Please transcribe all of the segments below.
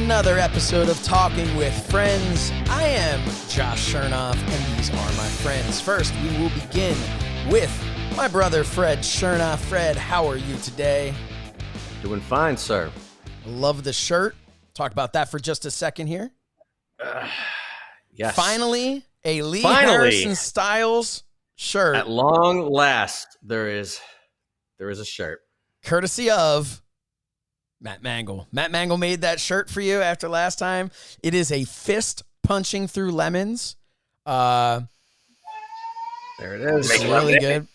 another episode of Talking with Friends. I am Josh Shernoff, and these are my friends. First, we will begin with my brother, Fred Shernoff. Fred, how are you today? Doing fine, sir. Love the shirt. Talk about that for just a second here. Yes. Finally, a Lee Harrison Styles shirt. At long last, there is a shirt. Courtesy of Matt Mangle. Matt Mangle made that shirt for you after last time. It is a fist punching through lemons. There it is. It's really good.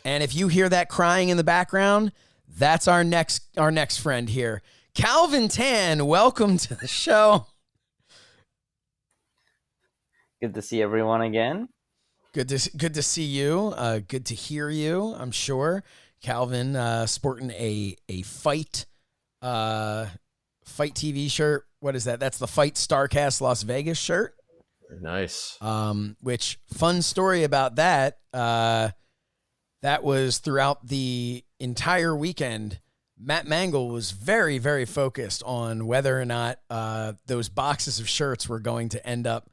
And if you hear that crying in the background, that's our next friend here. Calvin Tan, welcome to the show. Good to see everyone again. Good to see you. Good to hear you, I'm sure. Calvin sporting a fight TV shirt. What is that? That's the Fight Starcast Las Vegas shirt. Nice. Which fun story about that. That was throughout the entire weekend. Matt Mangle was very, very focused on whether or not those boxes of shirts were going to end up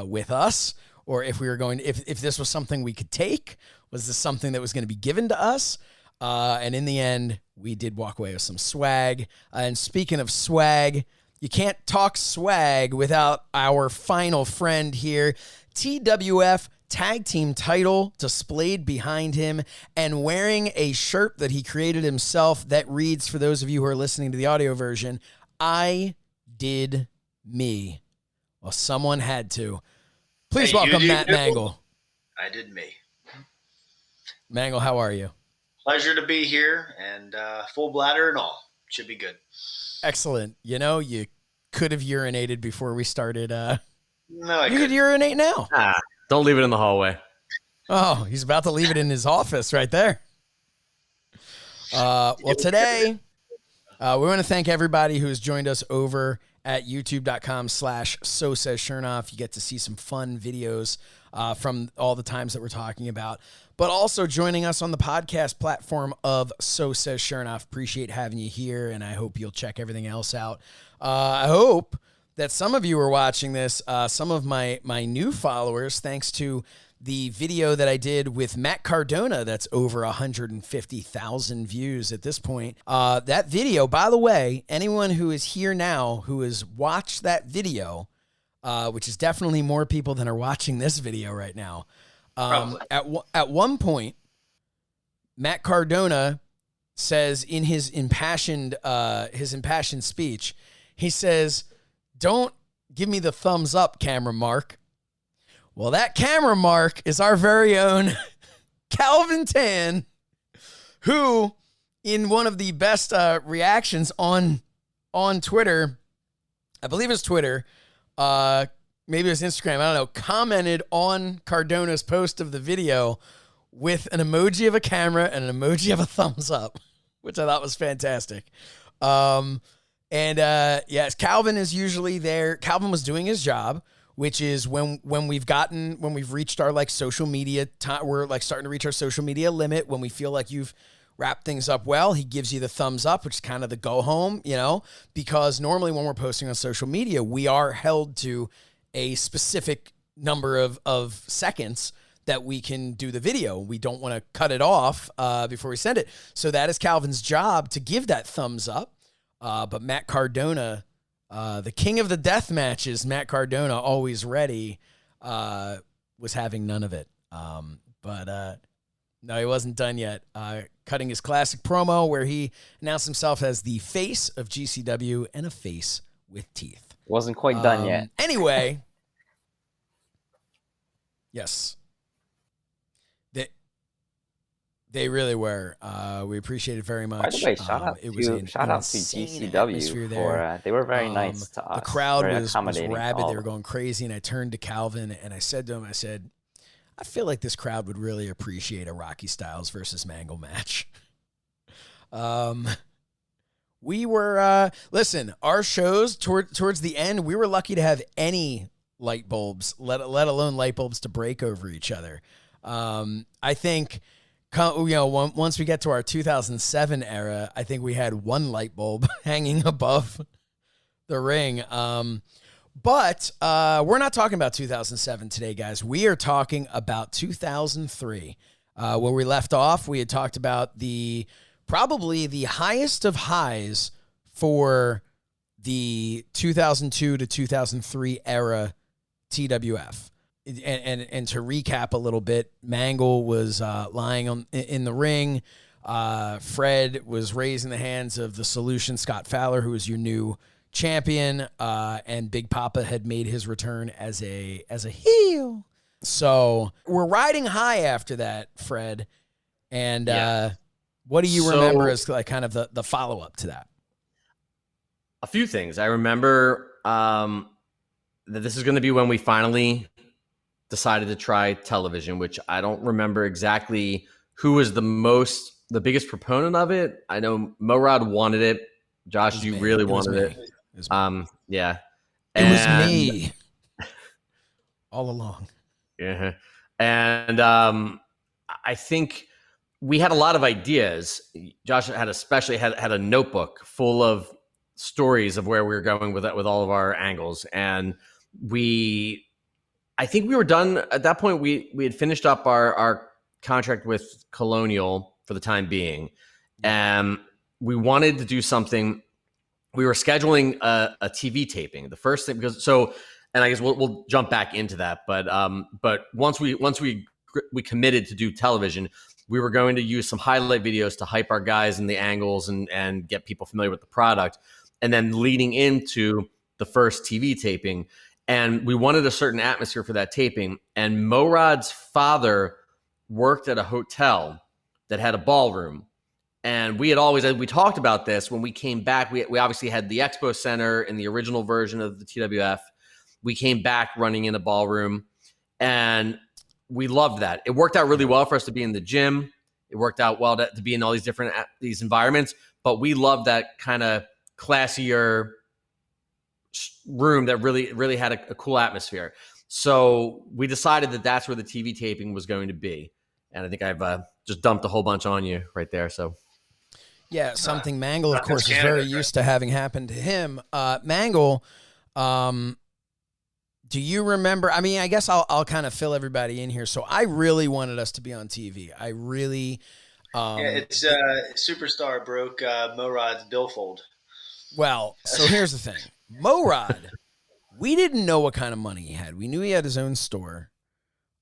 with us, or if we were going, if this was something we could take. Was this something that was going to be given to us? And in the end, we did walk away with some swag. And speaking of swag, you can't talk swag without our final friend here. TWF Tag Team title displayed behind him and wearing a shirt that he created himself that reads, for those of you who are listening to the audio version, I did me. Well, someone had to. Please welcome Matt Mangle. I did me. Mangle, how are you? Pleasure to be here, and full bladder and all. Should be good. Excellent. You know, you could have urinated before we started. No, I You could urinate now. Don't leave it in the hallway. Oh, he's about to leave it in his office right there. Well, today, we want to thank everybody who has joined us over at youtube.com/SoSaysShernoff. You get to see some fun videos from all the times that we're talking about, but also joining us on the podcast platform of So Says Shernoff. Appreciate having you here, and I hope you'll check everything else out. I hope that some of you are watching this, some of my new followers, thanks to the video that I did with Matt Cardona that's over 150,000 views at this point. That video, by the way, anyone who is here now who has watched that video, which is definitely more people than are watching this video right now, at one point, Matt Cardona says in his impassioned speech, he says, "Don't give me the thumbs up, camera mark." Well, that camera mark is our very own Calvin Tan, who, in one of the best reactions on Twitter, I believe it's Twitter, maybe it was Instagram, I don't know, commented on Cardona's post of the video with an emoji of a camera and an emoji of a thumbs up, which I thought was fantastic. Yes, Calvin is usually there. Calvin was doing his job, which is when we've reached our like social media time, we're like starting to reach our social media limit. When we feel like you've wrapped things up well, he gives you the thumbs up, which is kind of the go home, you know, because normally when we're posting on social media, we are held to a specific number of seconds that we can do the video. We don't want to cut it off before we send it. So that is Calvin's job to give that thumbs up. But Matt Cardona, the king of the death matches, Matt Cardona, always ready, was having none of it. But no, he wasn't done yet. Cutting his classic promo where he announced himself as the face of GCW and a face with teeth. Wasn't quite done yet. Anyway, yes. They really were. We appreciate it very much. By the way, shout out to GCW for they were very nice to us. The crowd was rabid. They were going crazy, and I turned to Calvin and I said to him, I said, I feel like this crowd would really appreciate a Rocky Styles versus Mangle match. We were listen, our shows towards the end, we were lucky to have any light bulbs, let alone light bulbs to break over each other. I think, you know, once we get to our 2007 era, I think we had one light bulb hanging above the ring. But we're not talking about 2007 today, guys. We are talking about 2003. Where we left off, we had talked about probably the highest of highs for the 2002 to 2003 era TWF. And to recap a little bit, Mangle was lying in the ring. Fred was raising the hands of the Solution, Scott Fowler, who was your new champion, and Big Papa had made his return as a heel. So we're riding high after that, Fred. And what do you remember as like kind of the follow-up to that? A few things. I remember that this is going to be when we finally decided to try television, which I don't remember exactly who was the biggest proponent of it. I know Morad wanted it. Josh, you really wanted it. Yeah. It was me all along. Yeah. And I think we had a lot of ideas. Josh had a notebook full of stories of where we were going with all of our angles. And I think we were done at that point. We had finished up our contract with Colonial for the time being. And we wanted to do something. We were scheduling a TV taping. The first thing, and I guess we'll jump back into that. But once we committed to do television, we were going to use some highlight videos to hype our guys in the angles and get people familiar with the product. And then leading into the first TV taping, and we wanted a certain atmosphere for that taping. And Morad's father worked at a hotel that had a ballroom. And we talked about this when we came back. We obviously had the Expo Center in the original version of the TWF. We came back running in a ballroom, and we loved that. It worked out really well for us to be in the gym. It worked out well to be in all these environments, but we loved that kind of classier room that really had a cool atmosphere. So we decided that that's where the TV taping was going to be. And I think I've just dumped a whole bunch on you right there. So. Yeah, something Mangle, of course, is very used to having happen to him. Mangle, do you remember? I mean, I guess I'll kind of fill everybody in here. So I really wanted us to be on TV. I really. It's Superstar broke Morad's billfold. Well, so here's the thing. Morad, we didn't know what kind of money he had. We knew he had his own store.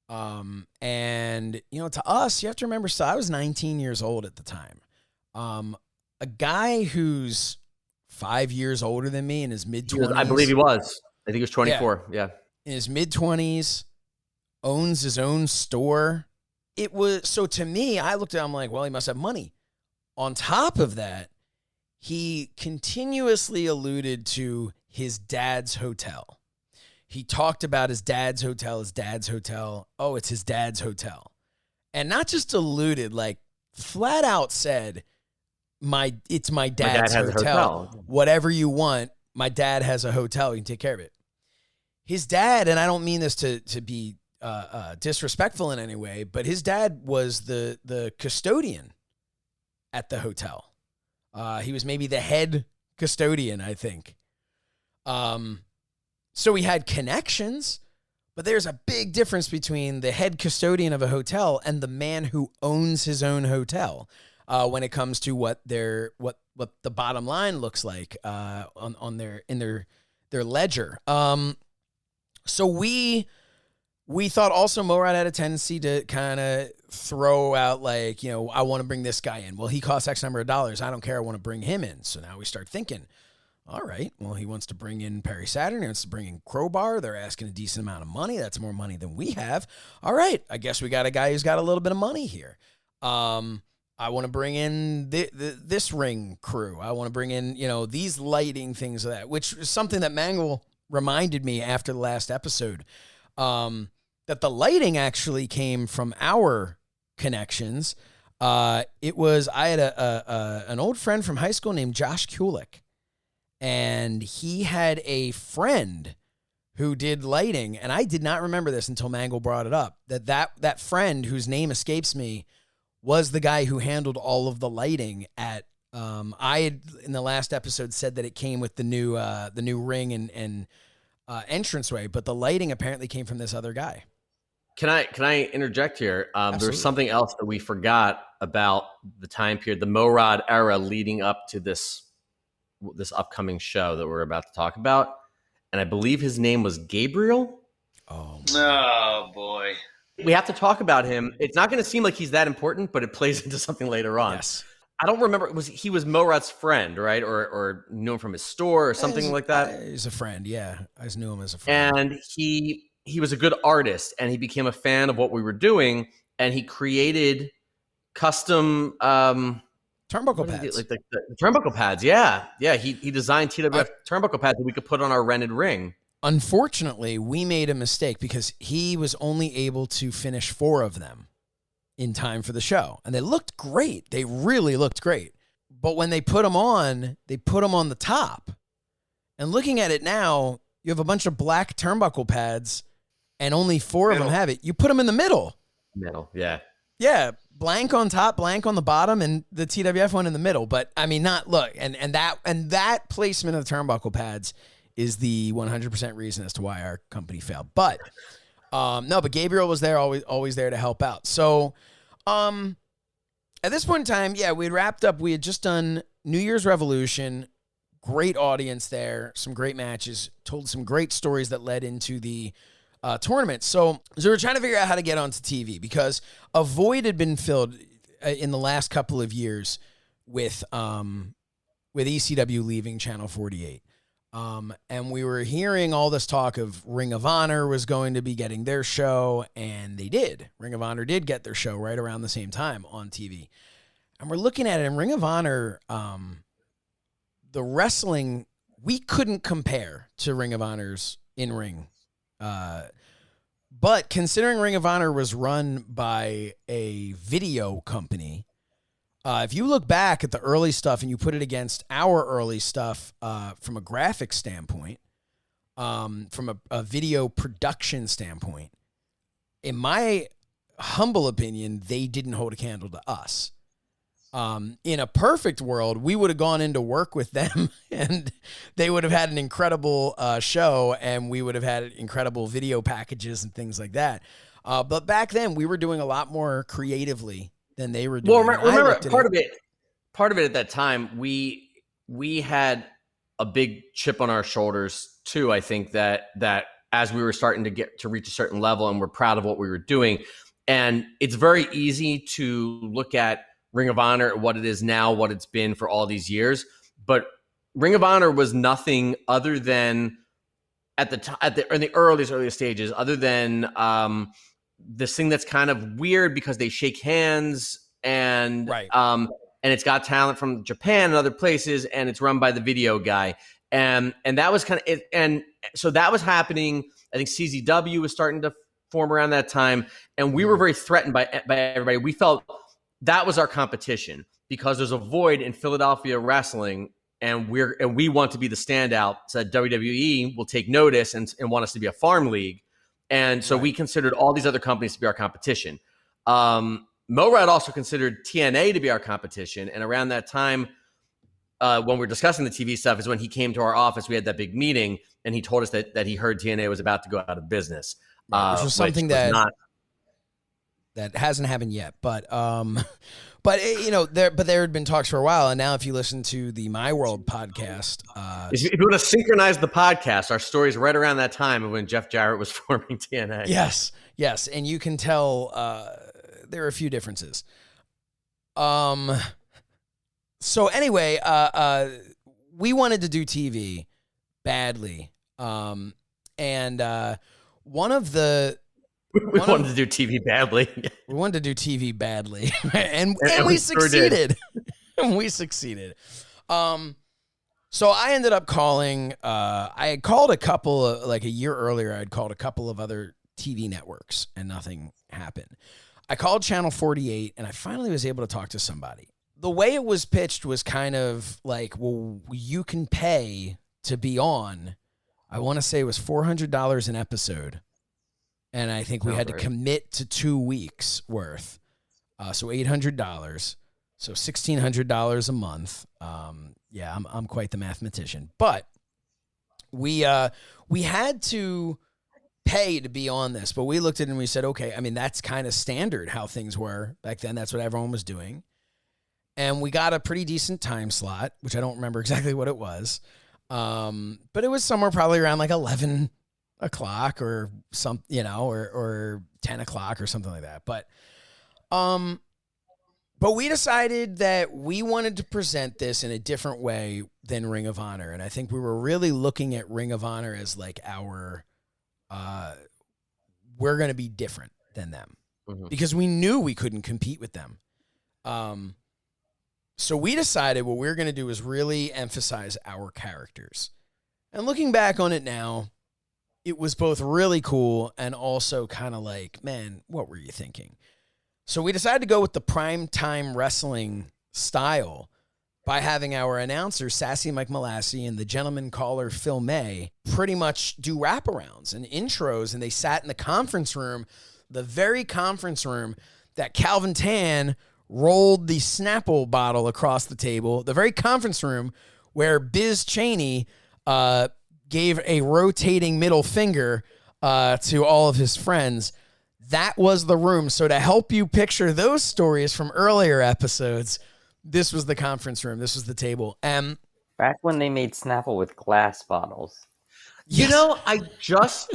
And, to us, you have to remember, so I was 19 years old at the time. A guy who's 5 years older than me in his mid-20s. I believe he was. I think he was 24. Yeah. In his mid-20s, owns his own store. So to me, I looked at him like, well, he must have money. On top of that, he continuously alluded to his dad's hotel. He talked about his dad's hotel. Oh, it's his dad's hotel. And not just alluded, like flat out said, it's my dad's hotel. Whatever you want, my dad has a hotel. You can take care of it. His dad, and I don't mean this to be disrespectful in any way, but his dad was the custodian at the hotel. He was maybe the head custodian, I think. So he had connections, but there's a big difference between the head custodian of a hotel and the man who owns his own hotel when it comes to what the bottom line looks like in their ledger. So we thought also Morad had a tendency to kind of throw out like, I want to bring this guy in. Well, he costs X number of dollars. I don't care. I want to bring him in. So now we start thinking, all right, well, he wants to bring in Perry Saturn. He wants to bring in Crowbar. They're asking a decent amount of money. That's more money than we have. All right, I guess we got a guy who's got a little bit of money here. I want to bring in this ring crew. I want to bring in, these lighting things of that, which is something that Mangle reminded me after the last episode, that the lighting actually came from our connections. I had an old friend from high school named Josh Kulik, and he had a friend who did lighting, and I did not remember this until Mangle brought it up, that friend whose name escapes me was the guy who handled all of the lighting at I had in the last episode said that it came with the new ring and entranceway, but the lighting apparently came from this other guy. Can I interject here? There's something else that we forgot about the time period, the Morad era leading up to this upcoming show that we're about to talk about, and I believe his name was Gabriel. Oh boy. We have to talk about him. It's not going to seem like he's that important, but it plays into something later on. Yes. I don't remember. He was Morad's friend, right? Or knew him from his store or something like that? He's a friend, yeah. I just knew him as a friend. And he was a good artist, and he became a fan of what we were doing, and he created custom turnbuckle pads. Like the turnbuckle pads, yeah. He designed TWF turnbuckle pads that we could put on our rented ring. Unfortunately, we made a mistake because he was only able to finish 4 of them in time for the show. And they looked great. They really looked great. But when they put them on the top. And looking at it now, you have a bunch of black turnbuckle pads and only 4 of them have it. You put them in the middle. Yeah. Yeah, blank on top, blank on the bottom, and the TWF one in the middle. But I mean, that placement of the turnbuckle pads is the 100% reason as to why our company failed. But but Gabriel was there, always there to help out. So at this point in time, yeah, we had wrapped up. We had just done New Year's Revolution. Great audience there, some great matches, told some great stories that led into the tournament. So we were trying to figure out how to get onto TV because a void had been filled in the last couple of years with ECW leaving Channel 48. And we were hearing all this talk of Ring of Honor was going to be getting their show, and they did. Ring of Honor did get their show right around the same time on TV. And we're looking at it, and Ring of Honor, the wrestling, we couldn't compare to Ring of Honor's in-ring. But considering Ring of Honor was run by a video company, if you look back at the early stuff and you put it against our early stuff from a graphic standpoint, from a video production standpoint, in my humble opinion, they didn't hold a candle to us. In a perfect world, we would have gone into work with them and they would have had an incredible show, and we would have had incredible video packages and things like that. But back then we were doing a lot more creatively than they were doing. Well, remember part of it at that time, we had a big chip on our shoulders too. I think that as we were starting to get to reach a certain level, and we're proud of what we were doing, and it's very easy to look at Ring of Honor, what it is now, what it's been for all these years. But Ring of Honor was nothing other than in the earliest stages, other than this thing that's kind of weird because they shake hands and right. And it's got talent from Japan and other places, and it's run by the video guy. And that was kind of it. And so that was happening. I think CZW was starting to form around that time, and we were very threatened by everybody. We felt that was our competition because there's a void in Philadelphia wrestling, and we want to be the standout so that WWE will take notice and want us to be a farm league. And so we considered all these other companies to be our competition. Morad also considered TNA to be our competition. And around that time, when we were discussing the TV stuff, is when he came to our office. We had that big meeting, and he told us that he heard TNA was about to go out of business. Which was something that hasn't happened yet, but there had been talks for a while, and now if you listen to the My World podcast, if you want to synchronize the podcast, our story's right around that time of when Jeff Jarrett was forming TNA. Yes, and you can tell there are a few differences. So anyway, we wanted to do TV badly, and one of the We wanted to do TV badly. We wanted to do TV badly, and we succeeded. And we succeeded. So I ended up calling. I had called a couple like a year earlier. I had called a couple of other TV networks, and nothing happened. I called Channel 48, and I finally was able to talk to somebody. The way it was pitched was kind of like, well, you can pay to be on. I want to say it was $400 an episode. And I think we had to commit to 2 weeks worth. So $800. So $1,600 a month. Yeah, I'm quite the mathematician. But we had to pay to be on this, but we looked at it and we said, okay, I mean, that's kind of standard how things were back then. That's what everyone was doing. And we got a pretty decent time slot, which I don't remember exactly what it was. But it was somewhere probably around like 11 o'clock or some, or 10 o'clock or something like that. But we decided that we wanted to present this in a different way than Ring of Honor. And I think we were really looking at Ring of Honor as like we're going to be different than them because we knew we couldn't compete with them. So we decided what we were going to do is really emphasize our characters. And looking back on it now, it was both really cool and also kind of like, man, what were you thinking? So we decided to go with the primetime wrestling style by having our announcer, Sassy Mike Malassi, and the gentleman caller, Phil May, pretty much do wraparounds and intros. And they sat in the conference room, the very conference room that Calvin Tan rolled the Snapple bottle across the table, the very conference room where Biz Cheney gave a rotating middle finger to all of his friends. That was the room. So to help you picture those stories from earlier episodes, this was the conference room. This was the table. Back when they made Snapple with glass bottles. Yes. I just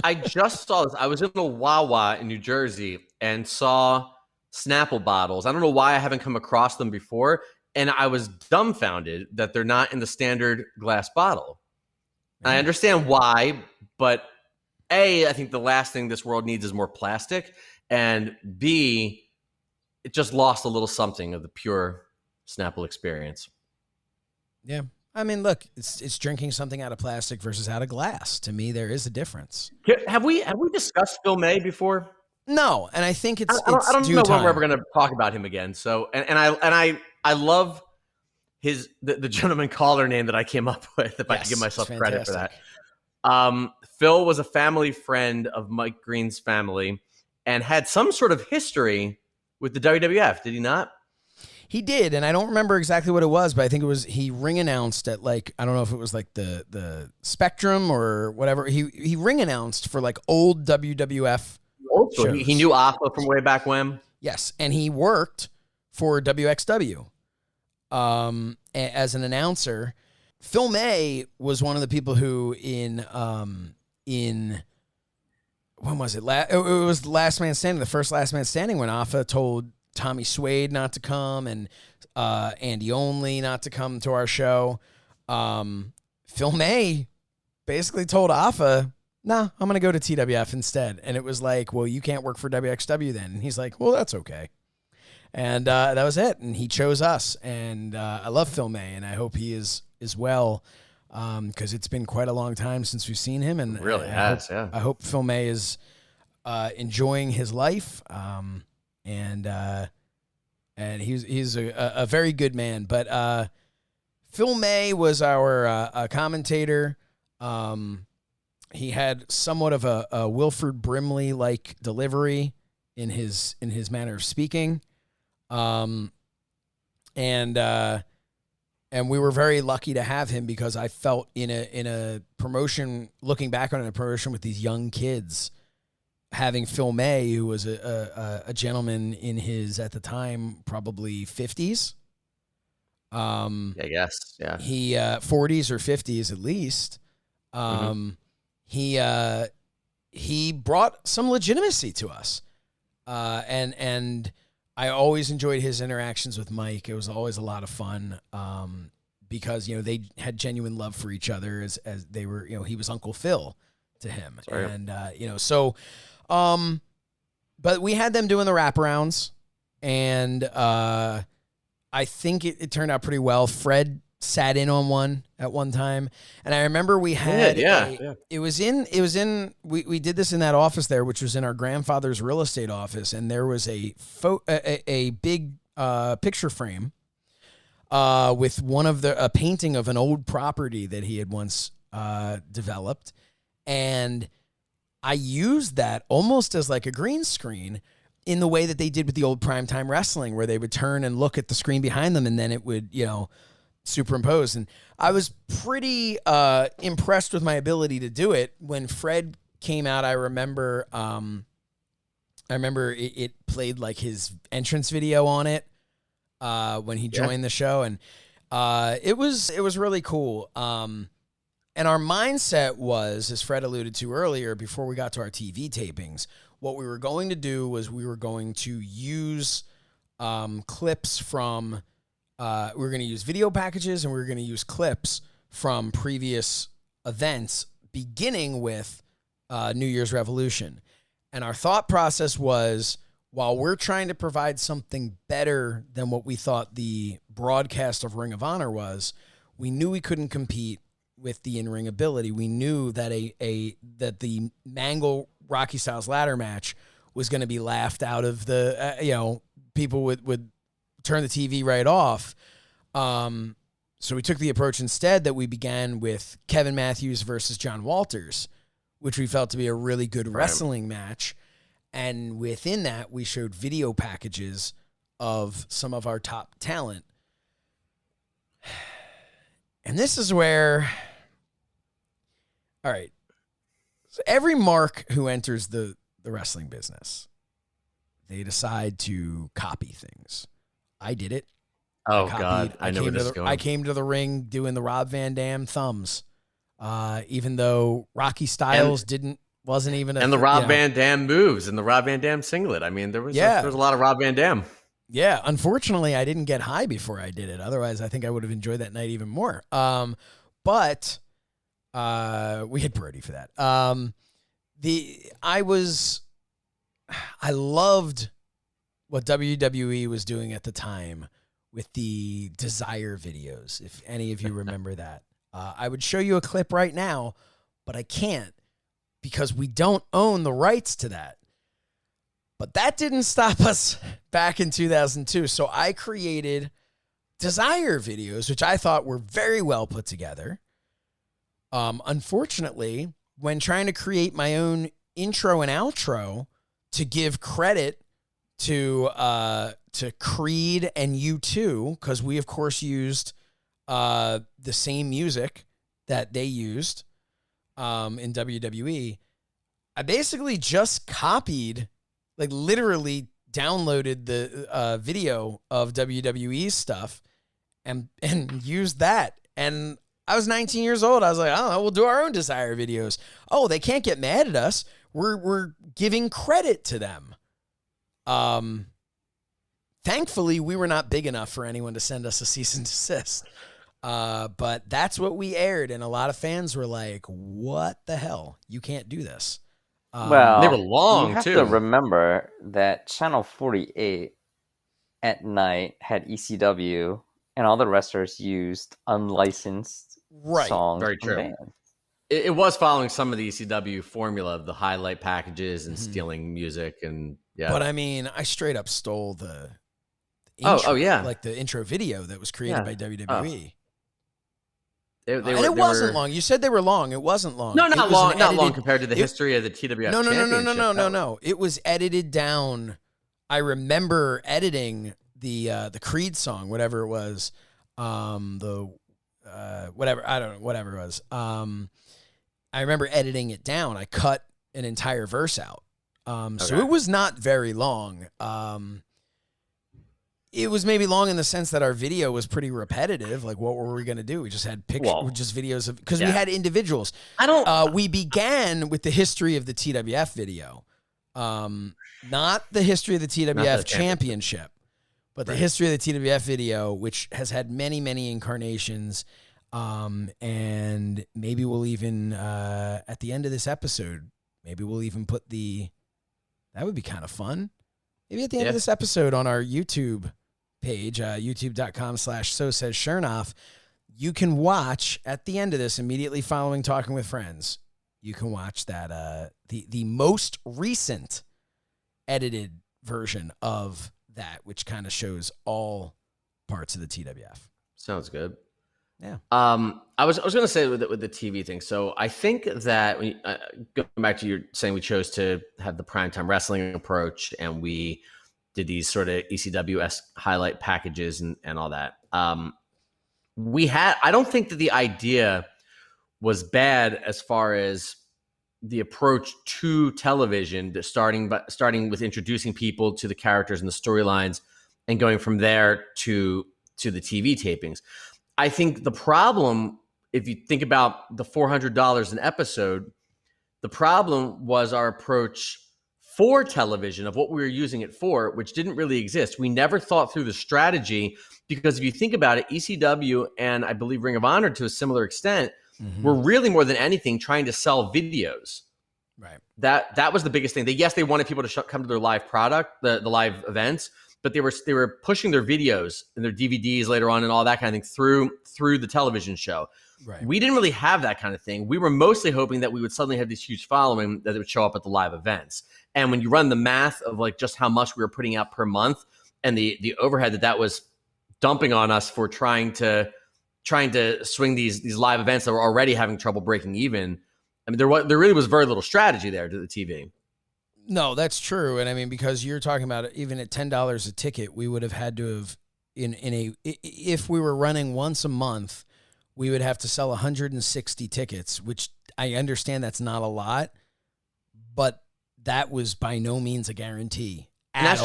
saw this. I was in a Wawa in New Jersey and saw Snapple bottles. I don't know why I haven't come across them before. And I was dumbfounded that they're not in the standard glass bottle. I understand why, but A, I think the last thing this world needs is more plastic. And B, it just lost a little something of the pure Snapple experience. Yeah. I mean, look, it's drinking something out of plastic versus out of glass. To me, there is a difference. Have we discussed Phil May before? No, and I think it's I don't know time. when we're ever going to talk about him again. So, and I love the gentleman caller name that I came up with. If I could give myself credit for that. Phil was a family friend of Mike Green's family and had some sort of history with the WWF. Did he not? He did, and I don't remember exactly what it was, but I think it was he ring announced at like, I don't know if it was like the Spectrum or whatever. He ring announced for like old WWF shows. He knew Alpha from way back when. Yes, and he worked for WXW as an announcer. Phil May was one of the people who in when was it? It was Last Man Standing, the first Last Man Standing, when Alpha told Tommy Suede not to come and Andy Only not to come to our show. Phil May basically told Alpha, "No, I'm going to go to TWF instead." And it was like, "Well, you can't work for WXW then." And he's like, "Well, that's okay." And that was it. And he chose us. And I love Phil May, and I hope he is as well, because it's been quite a long time since we've seen him. And really has, yeah. I hope Phil May is enjoying his life. And he's a very good man. But Phil May was our commentator. He had somewhat of a Wilford Brimley like delivery in his manner of speaking, and we were very lucky to have him, because I felt in a promotion, looking back on a promotion with these young kids, having Phil May, who was a gentleman in his, at the time, probably 50s. I guess, yeah. He 40s or 50s at least. He brought some legitimacy to us. And I always enjoyed his interactions with Mike. It was always a lot of fun. Because, they had genuine love for each other as they were, he was Uncle Phil to him. Sorry. And, but we had them doing the wraparounds, and I think it turned out pretty well. Fred sat in on one at one time, and I remember we had it was in we did this in that office there, which was in our grandfather's real estate office, and there was a big picture frame with a painting of an old property that he had once developed, and I used that almost as like a green screen in the way that they did with the old primetime wrestling, where they would turn and look at the screen behind them, and then it would, superimpose. And I was pretty impressed with my ability to do it. When Fred came out, I remember it played like his entrance video on it when he joined the show, and it was really cool. And our mindset was, as Fred alluded to earlier, before we got to our TV tapings, what we were going to do was we were going to use clips from, we were going to use video packages, and we were going to use clips from previous events, beginning with New Year's Revolution. And our thought process was, while we're trying to provide something better than what we thought the broadcast of Ring of Honor was, we knew we couldn't compete with the in-ring ability. We knew that that the Mangle Rocky Styles ladder match was going to be laughed out of the, people would turn the TV right off. So we took the approach instead that we began with Kevin Matthews versus John Walters, which we felt to be a really good wrestling match. And within that, we showed video packages of some of our top talent. And this is where, all right, so every mark who enters the wrestling business, they decide to copy things. I did it. Oh, God. I know where this is going. I came to the ring doing the Rob Van Dam thumbs, even though Rocky Styles wasn't even and the Rob Van Dam moves and the Rob Van Dam singlet. I mean, there was a lot of Rob Van Dam. Yeah, unfortunately, I didn't get high before I did it. Otherwise, I think I would have enjoyed that night even more. But we had Brody for that. I loved what WWE was doing at the time with the Desire videos, if any of you remember that. I would show you a clip right now, but I can't because we don't own the rights to that. But that didn't stop us back in 2002. So I created Desire videos, which I thought were very well put together. Unfortunately, when trying to create my own intro and outro to give credit to Creed and U2, because we, of course, used the same music that they used in WWE, I basically just copied, like literally downloaded the video of WWE's stuff and used that. And I was 19 years old. I was like, I don't know, we'll do our own Desire videos. Oh, they can't get mad at us. We're giving credit to them. Thankfully, we were not big enough for anyone to send us a cease and desist. But that's what we aired, and a lot of fans were like, what the hell? You can't do this. Well, they were long, you have too. to remember that Channel 48 at night had ECW, and all the wrestlers used unlicensed songs. Very true. Bands. It was following some of the ECW formula of the highlight packages and stealing music, and But I mean, I straight up stole the intro, like the intro video that was created by WWE. It wasn't long. You said they were long. It wasn't long. No, not long. Not long compared to the history of the TWF Championship. No. It was edited down. I remember editing the Creed song, whatever it was. Whatever it was. I remember editing it down. I cut an entire verse out. So it was not very long. It was maybe long in the sense that our video was pretty repetitive. Like, what were we going to do? We just had just videos of, because we had individuals. We began with the history of the TWF video, not the history of the TWF championship, but the history of the TWF video, which has had many, many incarnations. And maybe we'll even, at the end of this episode, maybe we'll even put that would be kind of fun. Maybe at the end of this episode on our YouTube page, youtube.com/SoSaysShernoff, you can watch at the end of this, immediately following Talking with Friends, you can watch that, the most recent edited version of that, which kind of shows all parts of the TWF. Sounds good. Yeah. I was going to say with the TV thing. So I think that going back to your saying we chose to have the primetime wrestling approach, and we did these sort of ECW-esque highlight packages and all that. I don't think that the idea was bad as far as the approach to television, starting with introducing people to the characters and the storylines, and going from there to the TV tapings. I think the problem, if you think about the $400 an episode, the problem was our approach for television of what we were using it for, which didn't really exist. We never thought through the strategy, because if you think about it, ECW and I believe Ring of Honor to a similar extent were really more than anything trying to sell videos. Right. That was the biggest thing. They wanted people to come to their live product, the live events, but they were pushing their videos and their DVDs later on and all that kind of thing through the television show. Right. We didn't really have that kind of thing. We were mostly hoping that we would suddenly have this huge following that it would show up at the live events. And when you run the math of like just how much we were putting out per month and the overhead that was dumping on us for trying to swing these live events that were already having trouble breaking even, I mean, there really was very little strategy there to the TV. No, that's true. And I mean, because you're talking about even at $10 a ticket, we would have had to have if we were running once a month, we would have to sell 160 tickets, which I understand that's not a lot, but that was by no means a guarantee. And that's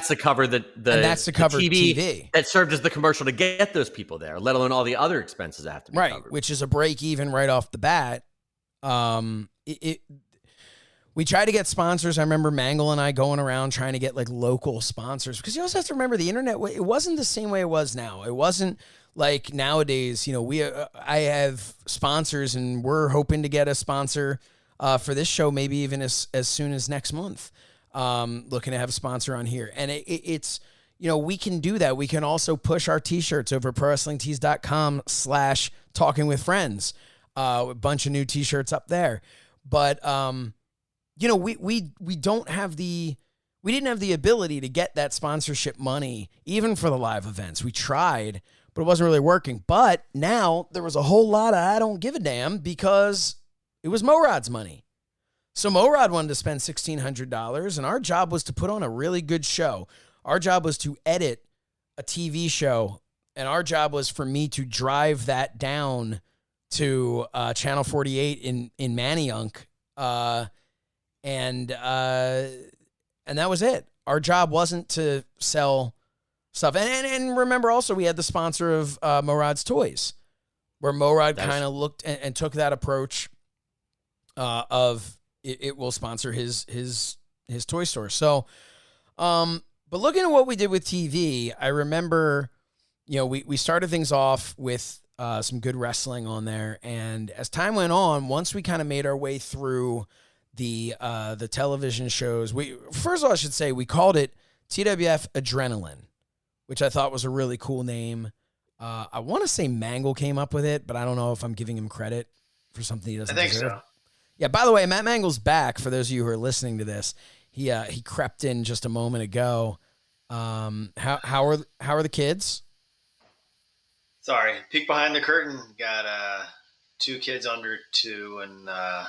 to cover the TV that served as the commercial to get those people there, let alone all the other expenses that have to be covered. Which is a break even right off the bat. We tried to get sponsors. I remember Mangle and I going around trying to get like local sponsors, because you also have to remember the internet. It wasn't the same way it was now. It wasn't like nowadays. You know, I have sponsors, and we're hoping to get a sponsor for this show, maybe even as soon as next month. Looking to have a sponsor on here, and it's, you know, we can do that. We can also push our t-shirts over at prowrestlingtees.com/talkingwithfriends. A bunch of new t-shirts up there, but you know, we didn't have the ability to get that sponsorship money even for the live events. We tried, but it wasn't really working. But now there was a whole lot of I don't give a damn, because it was Morod's money. So Morod wanted to spend $1,600, and our job was to put on a really good show. Our job was to edit a TV show, and our job was for me to drive that down to Channel 48 in Manayunk, and that was it. Our job wasn't to sell stuff. And remember also, we had the sponsor of Morod's Toys, where Morod kind of looked and took that approach of it will sponsor his toy store. So, but looking at what we did with TV, I remember, you know, we started things off with some good wrestling on there, and as time went on, once we kind of made our way through the television shows, first of all, I should say we called it TWF Adrenaline, which I thought was a really cool name. I want to say Mangle came up with it, but I don't know if I'm giving him credit for something he doesn't deserve. I think so. Yeah, by the way, Matt Mangle's back. For those of you who are listening to this, he crept in just a moment ago. How are the kids? Sorry, peek behind the curtain. Got 2 kids under 2, and the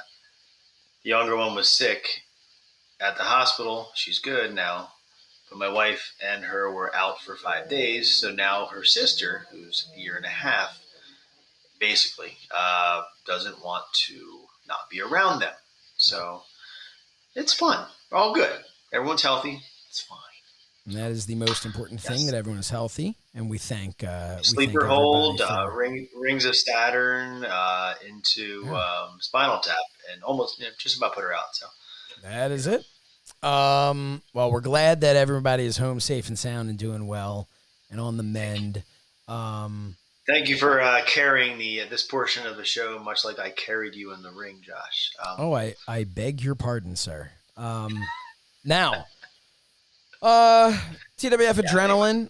younger one was sick at the hospital. She's good now, but my wife and her were out for 5 days. So now her sister, who's a year and a half, basically doesn't want to not be around them. So it's fun. We're all good. Everyone's healthy. It's fine. And that is the most important thing, that everyone is healthy. And we thank Sleeper hold, rings of Saturn into Spinal Tap, and almost just about put her out. So that is it. Well, we're glad that everybody is home safe and sound and doing well and on the mend. Thank you for carrying this portion of the show, much like I carried you in the ring, Josh. I beg your pardon, sir. Now, TWF Adrenaline.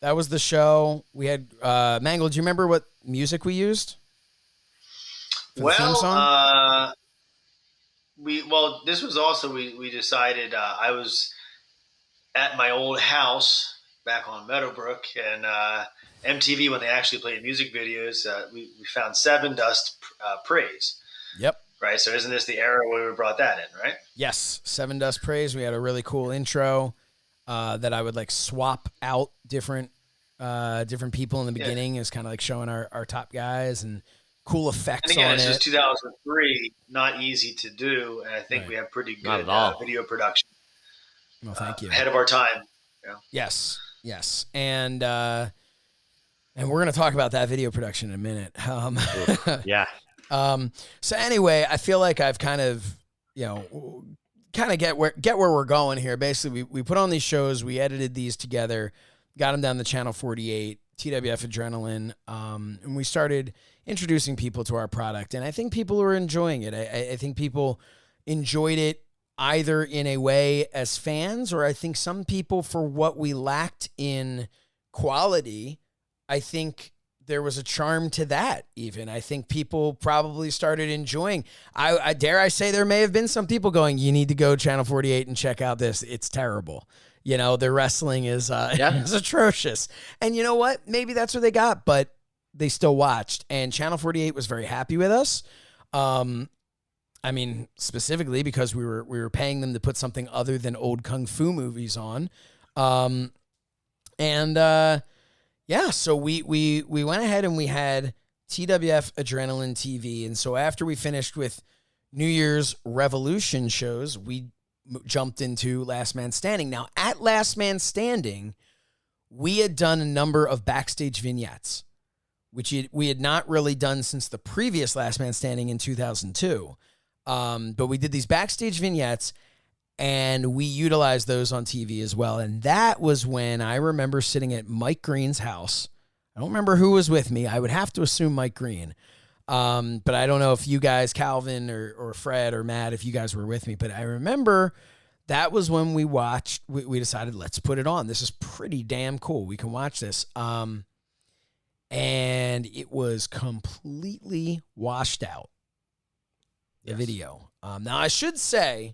That was the show. We had Mangle. Do you remember what music we used? Well, this was also we decided I was at my old house back on Meadowbrook and MTV when they actually played music videos. We found Seven Dust Praise. Yep. Right. So isn't this the era where we brought that in? Right. Yes. Seven Dust Praise. We had a really cool intro that I would like swap out different people in the beginning. Is kind of like showing our top guys and cool effects. And again, on this it. is 2003. Not easy to do, and I think we have pretty good video production. Well, thank you. Ahead of our time. Yeah. Yes, and we're gonna talk about that video production in a minute. Yeah. So anyway, I feel like I've kind of, get where we're going here. Basically, we put on these shows, we edited these together, got them down to Channel 48, TWF Adrenaline, and we started introducing people to our product. And I think people are enjoying it. I think people enjoyed it either in a way as fans, or I think some people, for what we lacked in quality, I think there was a charm to that even. I think people probably started enjoying. I dare I say there may have been some people going, you need to go Channel 48 and check out this. It's terrible. The wrestling is is atrocious. And you know what? Maybe that's what they got, but they still watched. And Channel 48 was very happy with us. I mean, specifically because we were paying them to put something other than old kung fu movies on. So we went ahead and we had TWF Adrenaline TV. And so after we finished with New Year's Revolution shows, we jumped into Last Man Standing. Now, at Last Man Standing, we had done a number of backstage vignettes, which we had not really done since the previous Last Man Standing in 2002. But we did these backstage vignettes, and we utilized those on TV as well. And that was when I remember sitting at Mike Green's house. I don't remember who was with me. I would have to assume Mike Green. But I don't know if you guys, Calvin or Fred or Matt, if you guys were with me. But I remember that was when we decided, let's put it on. This is pretty damn cool. We can watch this. And it was completely washed out, the video. Now, I should say,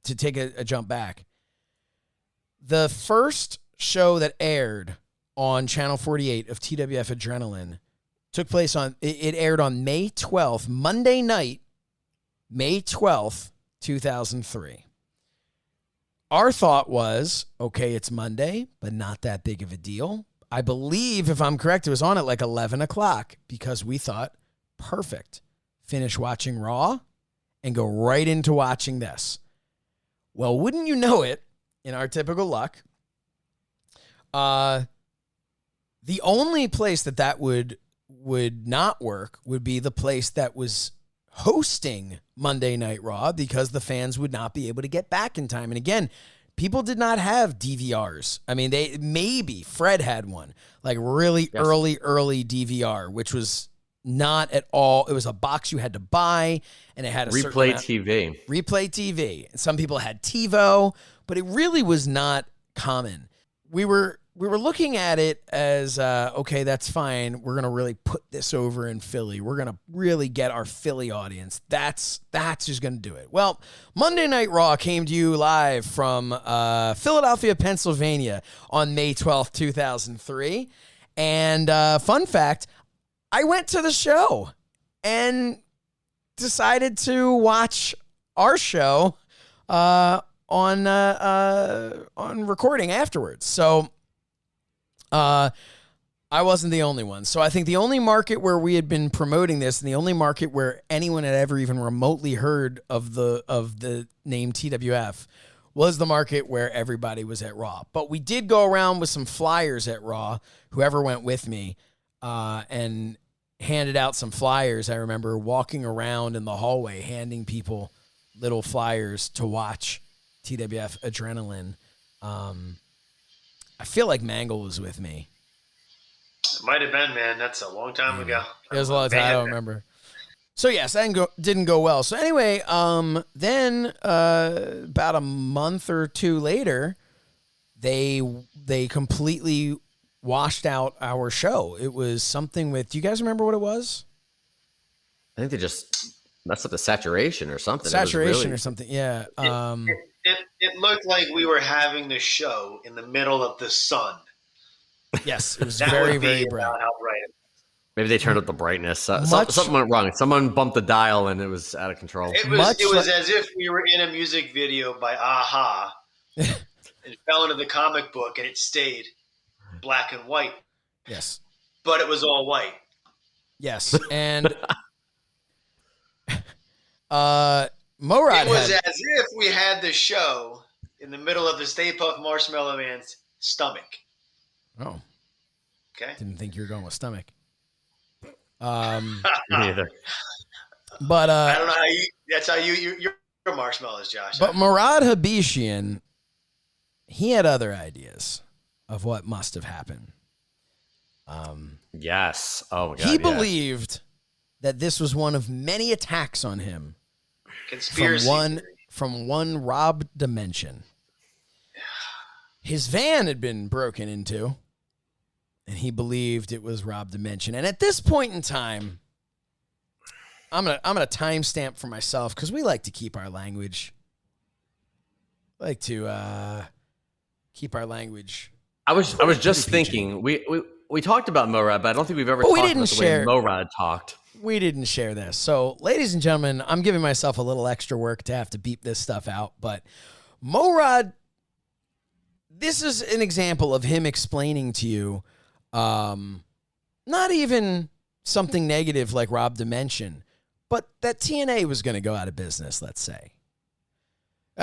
to take a jump back, the first show that aired on Channel 48 of TWF Adrenaline took place it aired on May 12th, Monday night, May 12th, 2003. Our thought was, okay, it's Monday, but not that big of a deal. I believe, if I'm correct, it was on at like 11 o'clock because we thought, perfect, finish watching Raw and go right into watching this. Well, wouldn't you know it, in our typical luck, the only place that would not work would be the place that was hosting Monday Night Raw, because the fans would not be able to get back in time. And again, people did not have DVRs. I mean, maybe Fred had one, like really early DVR, which was not at all. It was a box you had to buy, and it had a Replay TV. Replay TV. Some people had TiVo, but it really was not common. We were looking at it as, okay, that's fine. We're going to really put this over in Philly. We're going to really get our Philly audience. That's who's going to do it. Well, Monday Night Raw came to you live from Philadelphia, Pennsylvania on May 12th, 2003. And fun fact, I went to the show and decided to watch our show on recording afterwards. So I wasn't the only one. So I think the only market where we had been promoting this, and the only market where anyone had ever even remotely heard of the name TWF, was the market where everybody was at Raw. But we did go around with some flyers at Raw, whoever went with me, and handed out some flyers. I remember walking around in the hallway handing people little flyers to watch TWF Adrenaline. I feel like Mangle was with me. It might have been, man. That's a long time ago. It was a long time. I don't remember. So yes, that didn't go well. So anyway, then about a month or two later, they completely washed out our show. It was something with, do you guys remember what it was? I think they just messed up the saturation or something. Saturation or something, yeah. It It looked like we were having the show in the middle of the sun. Yes, it was That very, would be very about bright. how bright it was. Maybe they turned up the brightness. Much- Something went wrong. Someone bumped the dial and it was out of control. It Much was like- as if we were in a music video by Aha and fell into the comic book and it stayed black and white, Yes. but it was all white. Yes. And Morad It was had, as if we had the show in the middle of the Stay Puft Marshmallow Man's stomach. oh, Okay. didn't think you were going with stomach. Neither. But I don't know how you. That's how your marshmallows, Josh. But Murad Habishian, he had other ideas of what must have happened. Yes. Oh my God. He believed that this was one of many attacks on him Conspiracy. from one Rob Dimension. His van had been broken into, and he believed it was Rob Dimension. And at this point in time, I'm gonna timestamp for myself because we like to keep our language. Like to keep our language. I was just thinking we talked about Morad, but I don't think we've ever But we talked didn't about the share- way Morad talked. We didn't share this. So, ladies and gentlemen, I'm giving myself a little extra work to have to beep this stuff out. But Morad, this is an example of him explaining to you, not even something negative like Rob Dimension, but that TNA was going to go out of business, let's say.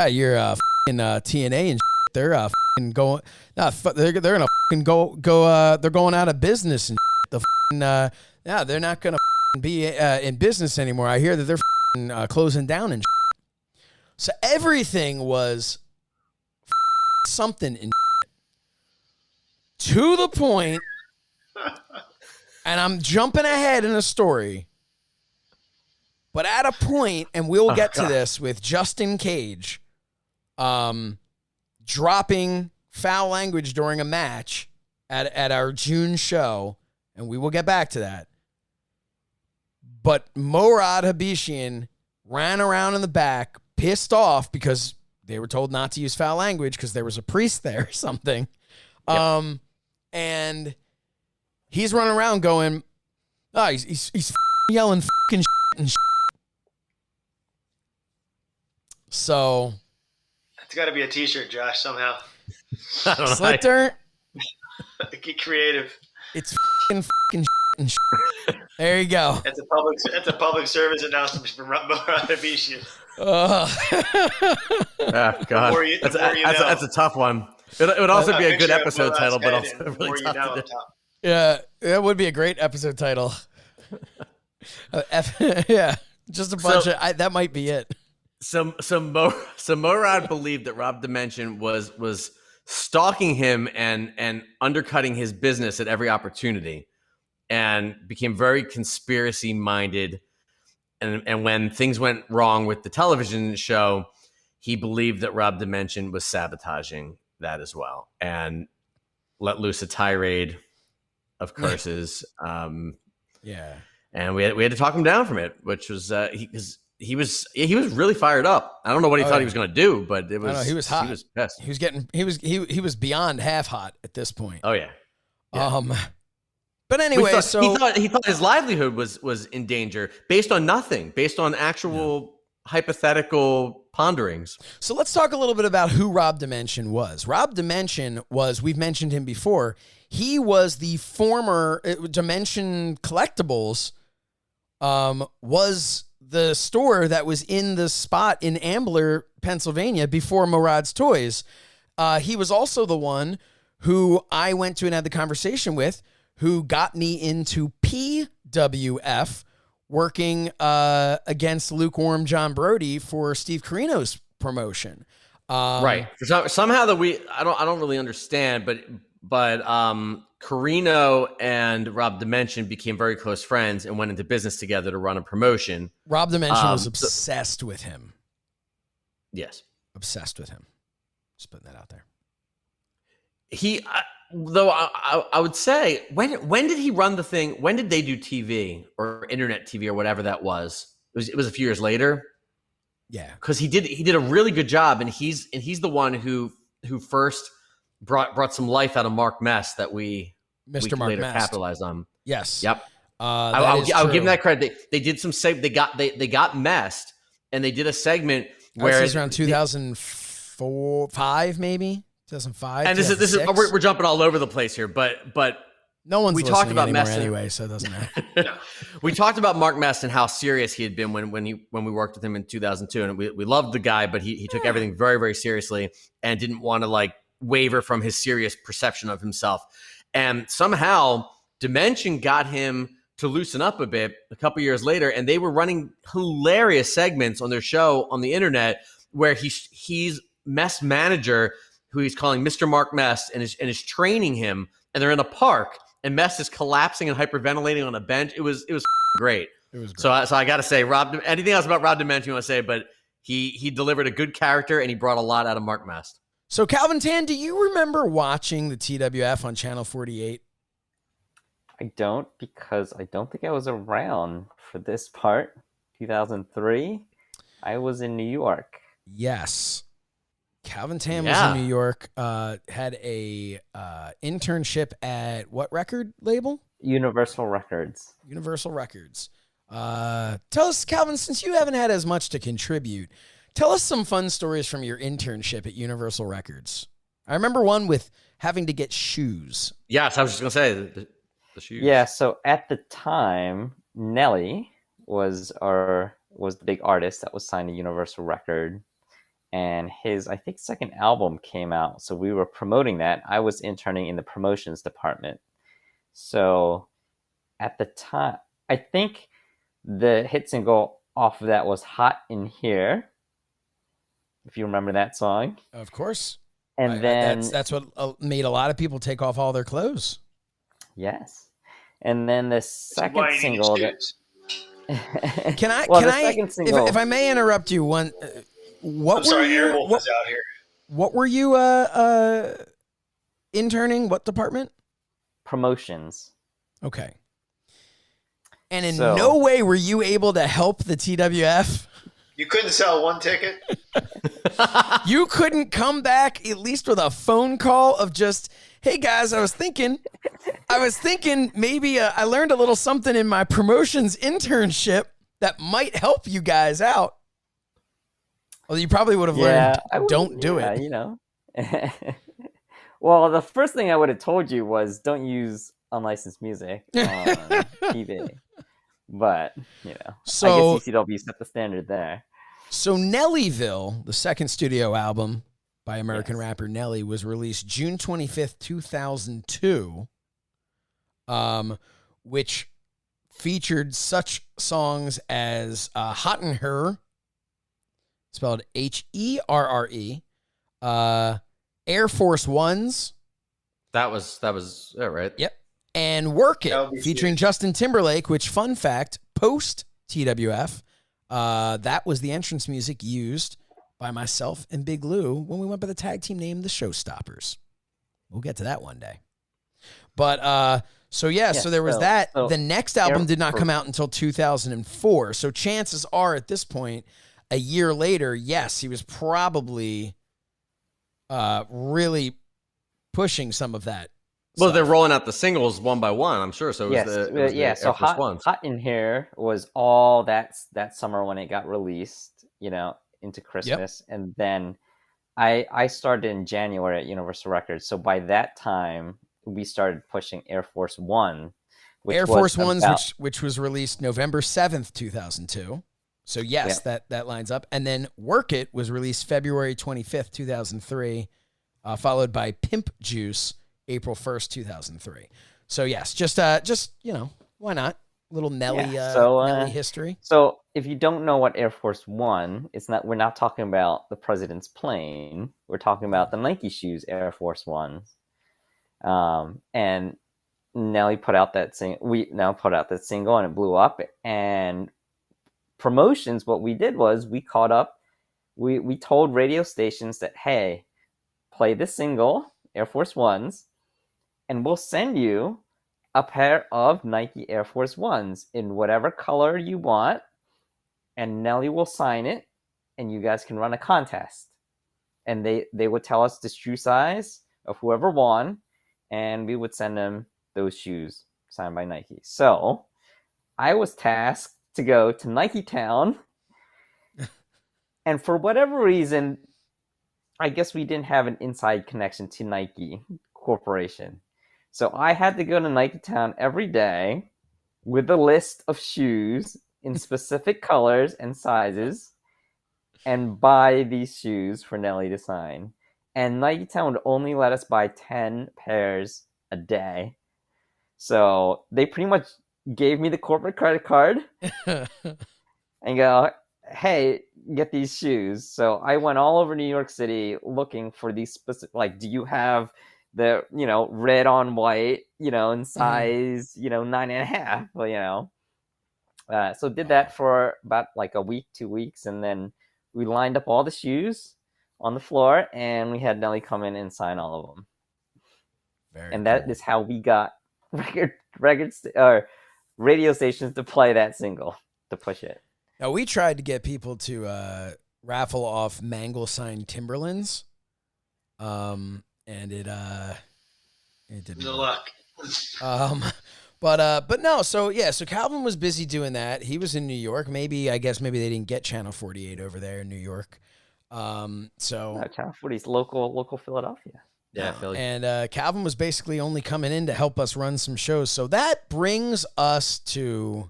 You're f***ing TNA and shit. They're f***ing going, they're going to f***ing go, they're going out of business and shit. The f***ing, they're not going to be in business anymore. I hear that they're f***ing closing down and shit. So everything was something in shit. To the point, and I'm jumping ahead in the story, but at a point, and we'll get to this with Justin Cage dropping foul language during a match at our June show, and we will get back to that. But Morad Habishian ran around in the back, pissed off because they were told not to use foul language because there was a priest there or something. Yep. And he's running around going, he's yelling fucking shit and shit. So It's got to be a T-shirt, Josh. Somehow, I don't know. Slick Dirt, get creative. it's fucking shit and shit. There you go. That's a public service announcement from Morad Habishian. Oh, God. That's a tough one. It would also be a good episode title, but also really tough to do. Yeah, that would be a great episode title. Yeah, just a bunch of that might be it. So Morad believed that Rob Dimension was stalking him and undercutting his business at every opportunity, and became very conspiracy minded. And when things went wrong with the television show, he believed that Rob Dimension was sabotaging that as well, and let loose a tirade of curses. Yeah, and we had to talk him down from it, which was he was really fired up. I don't know what he thought he was going to do, but it was he was hot. He was pissed. He was beyond half hot at this point. Oh yeah. But anyway, he thought his livelihood was in danger based on nothing, based on actual hypothetical ponderings. So let's talk a little bit about who Rob Dimension was. Rob Dimension was, we've mentioned him before, he was the former Dimension Collectibles, was the store that was in the spot in Ambler, Pennsylvania before Murad's Toys. He was also the one who I went to and had the conversation with, who got me into PWF, working against lukewarm John Brody for Steve Carino's promotion. Right. Somehow I don't really understand, but Carino and Rob Dimension became very close friends and went into business together to run a promotion. Rob Dimension was obsessed with him. Yes. Obsessed with him. Just putting that out there. Though I would say, when did he run the thing? When did they do TV or internet TV or whatever that was? It was a few years later. Yeah. because he did a really good job, and he's the one who first brought some life out of Mark Mess that we Mr. Mark later Mest. capitalized on. Yes. Yep. That is I'll give true. him that credit. They did some they got messed, and they did a segment I would say where it's around 2004, 5 maybe 2005. and this is 2006. we're jumping all over the place here, but no one's we listening talked about anymore Mest anyway, so it doesn't matter. No. We talked about Mark Mest and how serious he had been when we worked with him in 2002, and we loved the guy, but he took everything very, very seriously and didn't want to like waver from his serious perception of himself. And somehow Dimension got him to loosen up a bit a couple years later, and they were running hilarious segments on their show on the internet where he's Mest manager, who he's calling Mr. Mark Mest, and is training him, and they're in a park, and Mest is collapsing and hyperventilating on a bench. It was great. It was great. So I got to say, Rob. Anything else about Rob Dimension you want to say? But he delivered a good character, and he brought a lot out of Mark Mest. So Calvin Tan, do you remember watching the TWF on Channel 48? I don't, because I don't think I was around for this part. 2003, I was in New York. Yes. Calvin Tan Yeah. was in New York, had a internship at what record label? Universal Records. Universal Records. Tell us, Calvin, since you haven't had as much to contribute, tell us some fun stories from your internship at Universal Records. I remember one with having to get shoes. Yes, I was just gonna say the shoes. Yeah, so at the time, Nelly was the big artist that was signed to Universal Record, and his, I think, second album came out. So we were promoting that. I was interning in the promotions department. So at the time, I think the hit single off of that was Hot in Here, if you remember that song. Of course. And then that's what made a lot of people take off all their clothes. yes. And then the second Whiny single that, shoes. Can I? Well, can the I? second single- If I may interrupt you, one. What I'm sorry, were you? Airwolf is out here. What were you interning? What department? promotions. Okay. And in So- no way were you able to help the TWF. You couldn't sell one ticket? You couldn't come back at least with a phone call of just, hey guys, I was thinking maybe I learned a little something in my promotions internship that might help you guys out. Well, you probably would have learned, don't do it. You know. Well, the first thing I would have told you was don't use unlicensed music on TV. But, you know, So- I guess ECW set the standard there. So Nellyville, the second studio album by American Yes. rapper Nelly, was released June 25th, 2002, which featured such songs as Hot in Her, spelled Herre, Air Force Ones, That was right. yep, and Work It, That would be featuring serious. Justin Timberlake, which, fun fact, post TWF, that was the entrance music used by myself and Big Lou when we went by the tag team name The Showstoppers. We'll get to that one day. But so there was that. so The next album Air did not come Force- out until 2004. So chances are at this point, a year later, yes, he was probably really pushing some some Well, stuff. they're rolling out the singles one by one, I'm sure. So it was Yes, the, it was the yeah. Air So Force Ones. Hot in Here was all that summer when it got released, you know, into Christmas, and then I started in January at Universal Records. So by that time, we started pushing Air Force One, Air Force Ones, which was released November 7th, 2002. So yes, that lines up. And then Work It was released February 25th, 2003, followed by Pimp Juice, April 1st, 2003. So yes, just you know, why not? Little Nelly, Nelly history. So if you don't know what Air Force One, we're not talking about the president's plane. We're talking about the Nike shoes, Air Force Ones. And Nelly put out that we now put out that single, and it blew up. And promotions, what we did was we caught up. We told radio stations that, hey, play this single, Air Force Ones, and we'll send you a pair of Nike Air Force Ones in whatever color you want, and Nelly will sign it, and you guys can run a contest. And they would tell us the shoe size of whoever won, and we would send them those shoes signed by Nike. So I was tasked to go to Nike Town, and for whatever reason, I guess we didn't have an inside connection to Nike Corporation. So I had to go to Nike Town every day with a list of shoes in specific colors and sizes and buy these shoes for Nelly to sign. And Nike Town would only let us buy 10 pairs a day. So they pretty much gave me the corporate credit card and go, hey, get these shoes. So I went all over New York City looking for these specific, like, do you have the, red on white, in size, 9.5, so did that for about like a week, 2 weeks. And then we lined up all the shoes on the floor and we had Nelly come in and sign all of them. And that is how we got radio stations to play that single, to push it. Now, we tried to get people to raffle off Mangle signed Timberlands, and it didn't No work. luck. But no. So Calvin was busy doing that. He was in New York. I guess they didn't get Channel 48 over there in New York. Channel 40 is local Philadelphia. Yeah, Philly. And Calvin was basically only coming in to help us run some shows. So that brings us to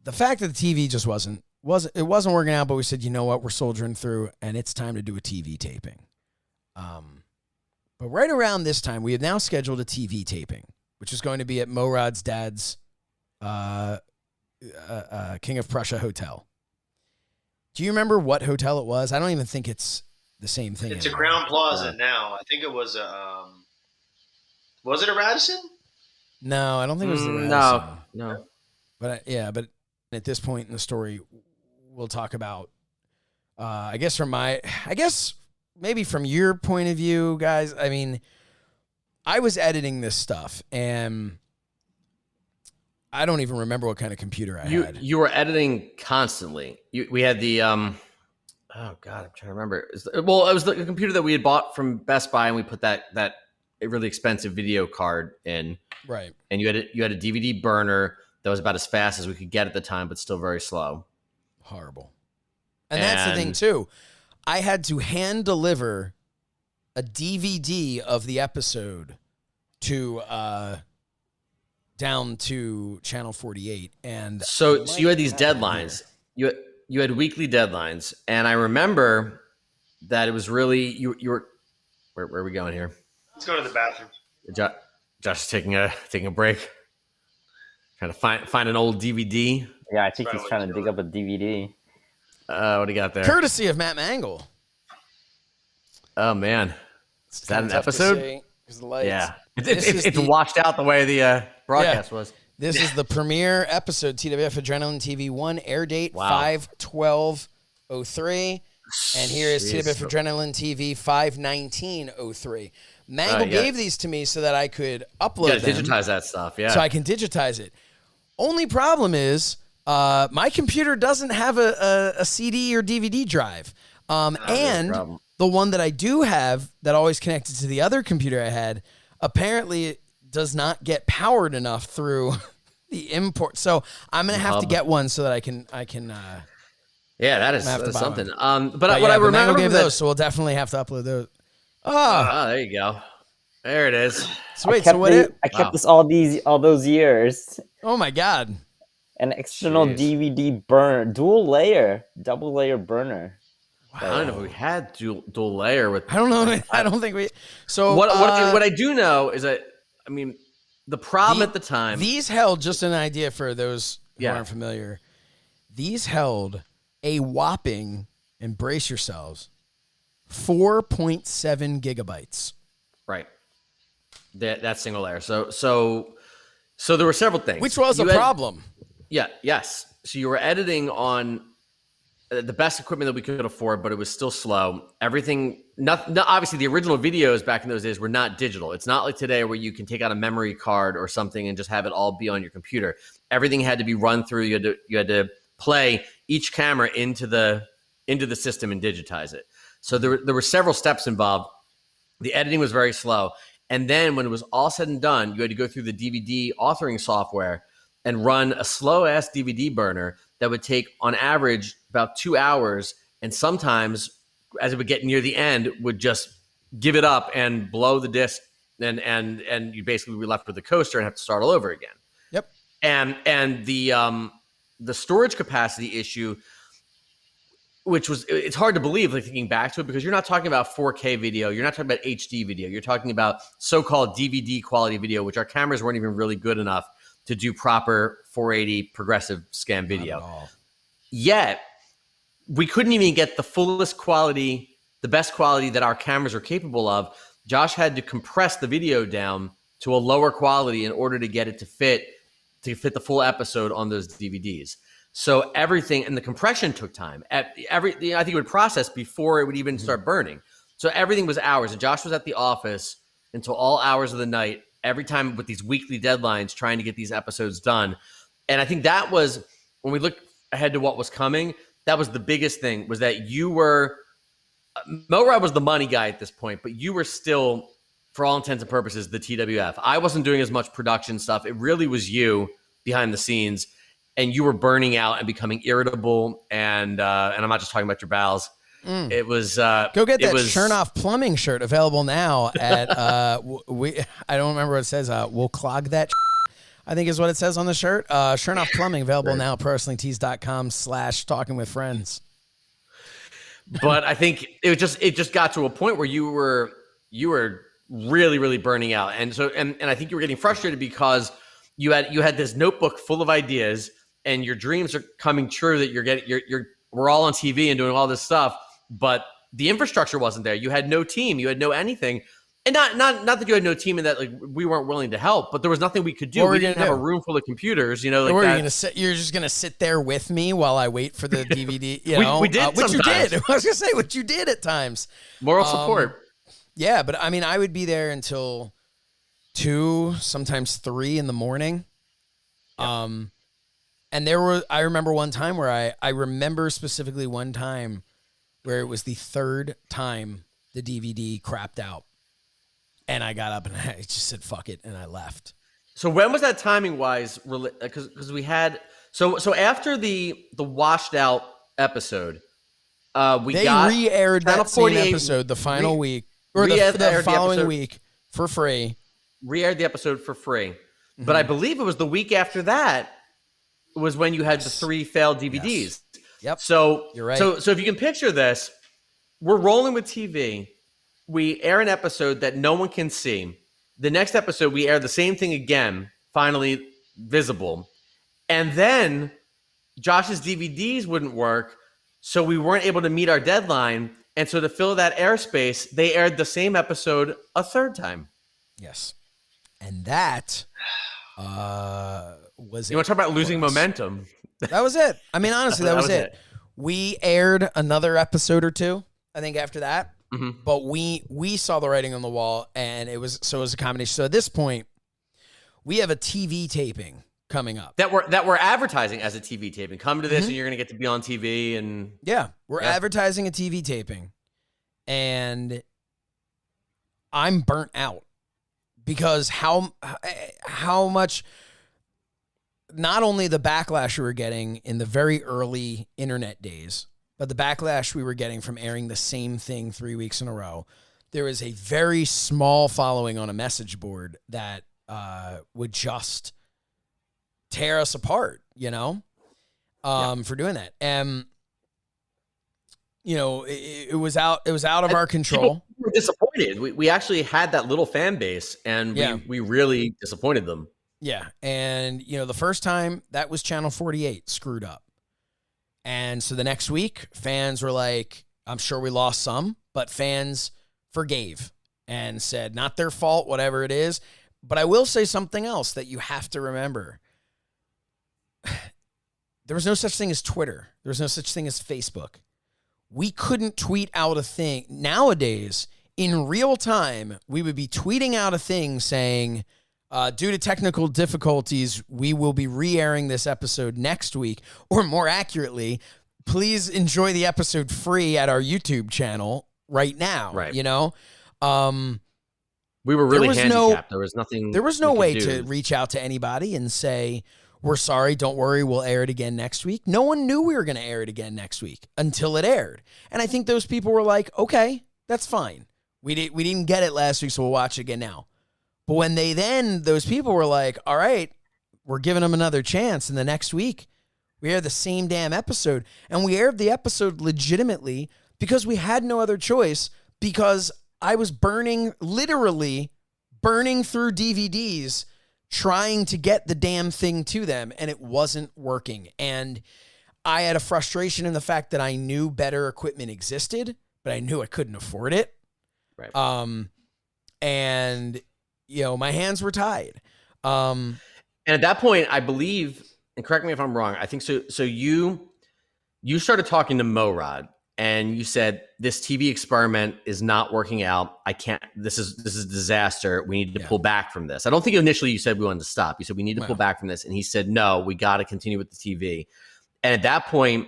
the fact that the TV just wasn't working out. But we said, you know what, we're soldiering through, and it's time to do a TV taping. But right around this time, we have now scheduled a TV taping, which is going to be at Morad's dad's King of Prussia hotel. Do you remember what hotel it was? I don't even think it's the same thing. It's anymore. a Crown Plaza now. I think it was a. Was it a Radisson? No, I don't think it was the Radisson. No. But but at this point in the story, we'll talk about. I guess maybe from your point of view, guys. I mean, I was editing this stuff, and I don't even remember what kind of computer I had. You were editing constantly. We had the oh god, I'm trying to remember. It was the computer that we had bought from Best Buy, and we put that really expensive video card in. Right. And you had a DVD burner that was about as fast as we could get at the time, but still very slow. Horrible. And that's the thing too. I had to hand deliver a DVD of the episode to down to Channel 48, and so you had these deadlines. You had weekly deadlines, and I remember that it was really you were. Where are we going here? Let's go to the bathroom. Josh is taking a break, trying to find an old DVD. Yeah, I think he's trying to dig up a DVD. What do you got there? Courtesy of Matt Mangle. Oh man, is that an episode? Yeah, it's washed out the way the broadcast was. This is the premiere episode, TWF Adrenaline TV 1, air date 5/12/03. And here is TWF Adrenaline TV 5/19/03. Mangle gave these to me so that I could upload them. Digitize that stuff, yeah. So I can digitize it. Only problem is my computer doesn't have a CD or DVD drive. And the one that I do have that always connected to the other computer I had, apparently it does not get powered enough through the import. So I'm going to have to get one so that I can yeah, that is something. But I remember gave those, so we'll definitely have to upload those. Oh, there you go. There it is. So wait, I kept this all those years. Oh my God. An external DVD burner, double layer burner. Wow. I don't know if we had dual layer with. I don't know. I don't think we. So what I do know is that the problem at the time. These held, just an idea for those who aren't familiar. These held a whopping, and brace yourselves, 4.7 gigabytes. Right. That single layer. So there were several things. Which was a problem. Yeah. Yes. So you were editing on the best equipment that we could afford, but it was still slow. Everything, obviously the original videos back in those days were not digital. It's not like today where you can take out a memory card or something and just have it all be on your computer. Everything had to be run through. You had to play each camera into the into the system and digitize it. So there were several steps involved. The editing was very slow. And then when it was all said and done, you had to go through the DVD authoring software and run a slow-ass DVD burner that would take, on average, about 2 hours. And sometimes, as it would get near the end, would just give it up and blow the disc. And you basically be left with the coaster and have to start all over again. Yep. And the storage capacity issue, which was, it's hard to believe, like thinking back to it, because you're not talking about 4K video, you're not talking about HD video, you're talking about so-called DVD quality video, which our cameras weren't even really good enough to do proper 480 progressive scan video. Yet we couldn't even get the fullest quality, the best quality that our cameras are capable of. Josh had to compress the video down to a lower quality in order to get it to fit the full episode on those DVDs. So everything, and the compression took time. I think it would process before it would even start burning. So everything was hours. And Josh was at the office until all hours of the night, every time with these weekly deadlines, trying to get these episodes done. And I think that was, when we look ahead to what was coming, that was the biggest thing, was that you were, Melrod was the money guy at this point, but you were still, for all intents and purposes, the TWF. I wasn't doing as much production stuff. It really was you behind the scenes, and you were burning out and becoming irritable. And I'm not just talking about your bowels. It was go get that Shernoff plumbing shirt, available now at I don't remember what it says. We'll clog that. I think is what it says on the shirt. Shernoff plumbing, available now. ProWrestlingTees.com/talkingwithfriends. But I think it just got to a point where you were really, really burning out. And so, and I think you were getting frustrated because you had this notebook full of ideas, and your dreams are coming true, that we're all on TV and doing all this stuff, but the infrastructure wasn't there. You had no team, you had no anything. And not that you had no team and that like we weren't willing to help, but there was nothing we could do. We didn't have a room full of computers, like where are you gonna sit? You're just gonna sit there with me while I wait for the DVD. We did, which you did. I was gonna say what you did at times. Moral support. Yeah, but I mean, I would be there until 2, sometimes 3 in the morning. Yep. And I remember one time where I remember specifically one time where it was the 3rd time the DVD crapped out. And I got up and I just said, fuck it. And I left. So when was that timing wise? Because we had, so after the washed out episode, they re-aired that same episode the final week, or the following week for free. Re-aired the episode for free. Mm-hmm. But I believe it was the week after that was when you had the 3 failed DVDs. Yes. Yep. So you're right. So if you can picture this, we're rolling with TV. We air an episode that no one can see. The next episode, we air the same thing again, finally visible. And then Josh's DVDs wouldn't work, so we weren't able to meet our deadline. And so to fill that airspace, they aired the same episode a 3rd time. Yes. And that was You want to talk about losing momentum? That was it. I mean, honestly, that was it. We aired another episode or 2, I think, after that. Mm-hmm. But we saw the writing on the wall, and it was a combination. So at this point, we have a TV taping coming up that we're advertising as a TV taping. Come to this, and you're going to get to be on TV. And we're advertising a TV taping, and I'm burnt out because how much. Not only the backlash we were getting in the very early internet days, but the backlash we were getting from airing the same thing 3 weeks in a row. There is a very small following on a message board that would just tear us apart, for doing that. And, it was out of our control. We were disappointed. We actually had that little fan base, and we really disappointed them. Yeah. And, the first time that was Channel 48 screwed up. And so the next week, fans were like, I'm sure we lost some, but fans forgave and said, not their fault, whatever it is. But I will say something else that you have to remember. There was no such thing as Twitter. There was no such thing as Facebook. We couldn't tweet out a thing. Nowadays, in real time, we would be tweeting out a thing saying, due to technical difficulties, we will be re-airing this episode next week. Or more accurately, please enjoy the episode free at our YouTube channel right now. Right. You know, We were really was handicapped. There was nothing. there was no we could way do. to reach out to anybody and say, we're sorry, don't worry, we'll air it again next week. No one knew we were going to air it again next week until it aired. And I think those people were like, okay, that's fine. We didn't get it last week, so we'll watch it again now. But when those people were like, all right, we're giving them another chance. And the next week, we aired the same damn episode. And we aired the episode legitimately because we had no other choice, because I was literally burning through DVDs trying to get the damn thing to them, and it wasn't working. And I had a frustration in the fact that I knew better equipment existed, but I knew I couldn't afford it. Right. And my hands were tied. And at that point, I believe, and correct me if I'm wrong, I think so. So you started talking to Morad, and you said, this TV experiment is not working out. I can't, this is a disaster. We need to pull back from this. I don't think initially you said we wanted to stop. You said we need to pull back from this. And he said, no, we got to continue with the TV. And at that point,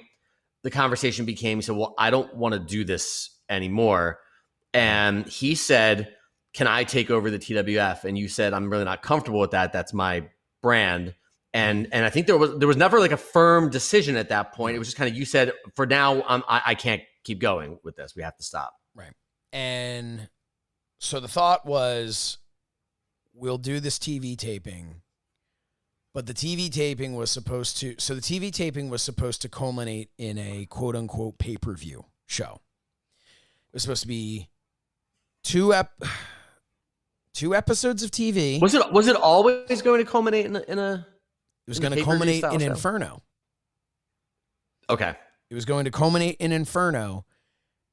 the conversation became, he said, well, I don't want to do this anymore. And he said, can I take over the TWF? And you said, I'm really not comfortable with that. That's my brand. And I think there was never like a firm decision at that point. It was just kind of, you said, for now, I can't keep going with this. We have to stop. Right. And so the thought was, we'll do this TV taping, but the TV taping was supposed to culminate in a quote unquote pay-per-view show. It was supposed to be two episodes of TV. Was it always going to culminate in a It was going to culminate in show? Inferno. Okay. It was going to culminate in Inferno,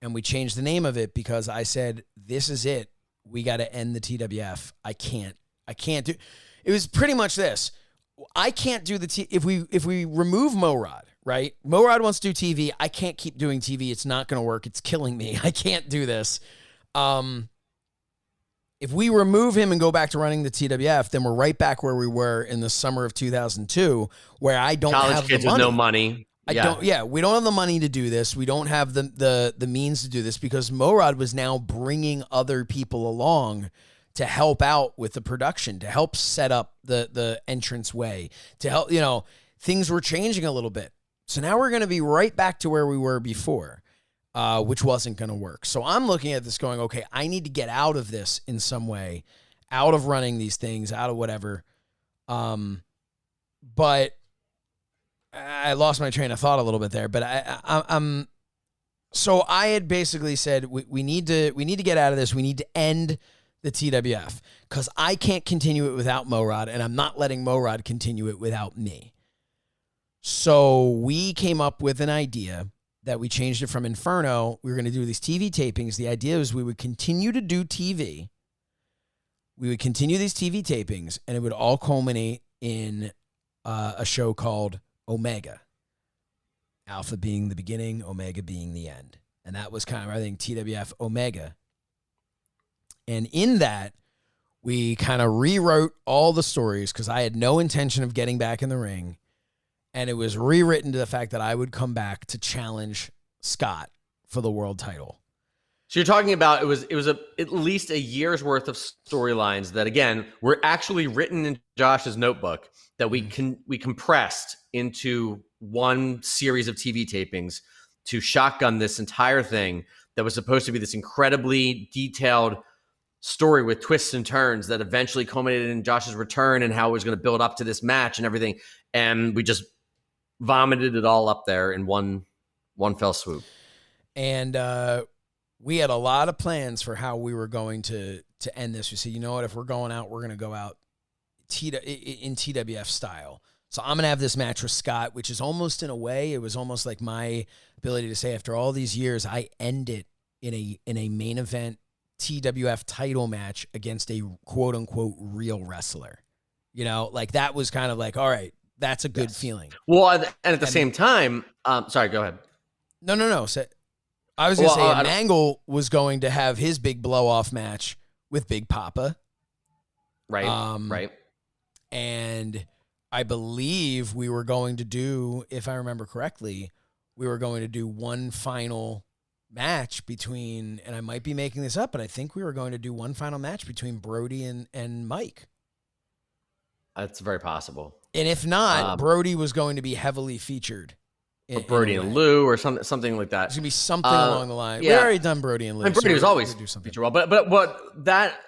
and we changed the name of it because I said, this is it. We got to end the TWF. I can't do. It was pretty much this. I can't do if we remove Morad, right? Morad wants to do TV. I can't keep doing TV. It's not going to work. It's killing me. I can't do this. If we remove him and go back to running the TWF, then we're right back where we were in the summer of 2002, where I don't College have kids the money. with no money. We don't have the money to do this. We don't have the means to do this because Morad was now bringing other people along to help out with the production, to help set up the entrance way, to help, things were changing a little bit. So now we're going to be right back to where we were before. Which wasn't going to work. So I'm looking at this going, okay, I need to get out of this in some way, out of running these things, out of whatever. But I lost my train of thought a little bit there. But so I had basically said, we need to get out of this. We need to end the TWF because I can't continue it without Morad, and I'm not letting Morad continue it without me. So we came up with an idea that we changed it from Inferno. We were going to do these TV tapings. The idea was we would continue to do TV. We would continue these TV tapings, and it would all culminate in a show called Omega. Alpha being the beginning, Omega being the end. And that was kind of, I think, TWF Omega. And in that, we kind of rewrote all the stories because I had no intention of getting back in the ring. And it was rewritten to the fact that I would come back to challenge Scott for the world title. So you're talking about it was at least a year's worth of storylines that, again, were actually written in Josh's notebook that we compressed into one series of TV tapings to shotgun this entire thing that was supposed to be this incredibly detailed story with twists and turns that eventually culminated in Josh's return and how it was going to build up to this match and everything. And we just vomited it all up there in one fell swoop. And we had a lot of plans for how we were going to end this. We said, you know what, if we're going out, we're going to go out in TWF style. So I'm going to have this match with Scott, which is almost, in a way, it was almost like my ability to say, after all these years, I end it in a main event TWF title match against a quote unquote real wrestler. Like that was kind of like, all right, that's a good feeling. Well, and at the same time, sorry, go ahead. No. So I was going to say Mangle was going to have his big blow-off match with Big Papa. Right, right. And I believe we were going to do, if I remember correctly, we were going to do one final match between, and I might be making this up, but I think we were going to do one final match between Brody and Mike. That's very possible. And if not, Brody was going to be heavily featured. Brody and Lou or something like that. It's going to be something along the line. Yeah. We already done Brody and Lou. And Brody was always do something. featured well. But what that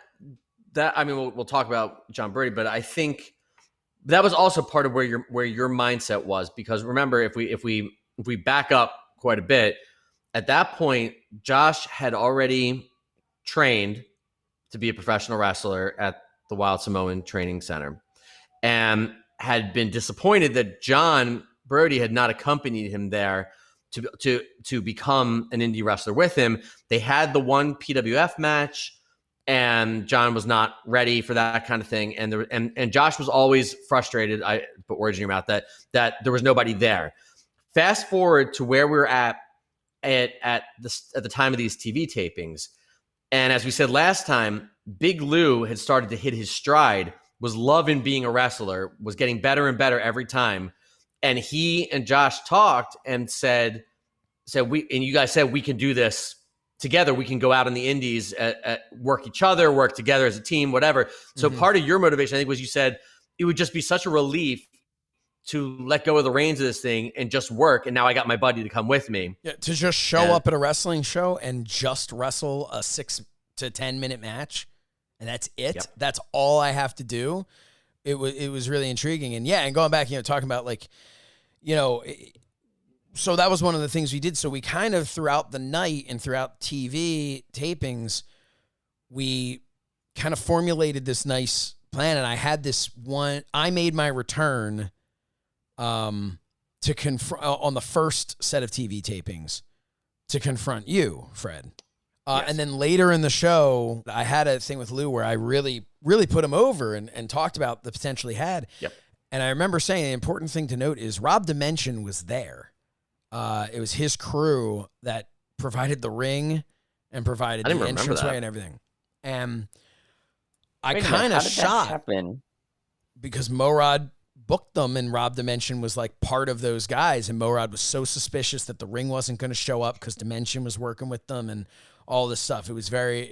I mean, we'll talk about John Brody, but I think that was also part of where your mindset was, because remember, if we back up quite a bit, at that point, Josh had already trained to be a professional wrestler at the Wild Samoan Training Center, and had been disappointed that John Brody had not accompanied him there to become an indie wrestler with him. They had the one PWF match, and John was not ready for that kind of thing. And Josh was always frustrated. I put words in your mouth that there was nobody there. Fast forward to where we were at the time of these TV tapings. And as we said last time, Big Lou had started to hit his stride, was loving being a wrestler, was getting better and better every time. And he and Josh talked and said you guys said we can do this together. We can go out in the indies, work each other, work together as a team, whatever. So part of your motivation, I think, was you said it would just be such a relief to let go of the reins of this thing and just work. And now I got my buddy to come with me. Yeah, to just show up at a wrestling show and just wrestle a 6 to 10 minute match. And that's it. Yep. That's all I have to do. It was really intriguing. And and going back, talking about so that was one of the things we did. So we kind of, throughout the night and throughout TV tapings, we kind of formulated this nice plan. And I had this one, I made my return to confront on the first set of TV tapings to confront you, Fred. Yes. And then later in the show, I had a thing with Lou where I really, really put him over and talked about the potential he had. Yep. And I remember saying the important thing to note is Rob Dimension was there. It was his crew that provided the ring and provided the entranceway and everything. And I kind of shot because Morad booked them, and Rob Dimension was like part of those guys. And Morad was so suspicious that the ring wasn't going to show up because Dimension was working with them and all this stuff. It was very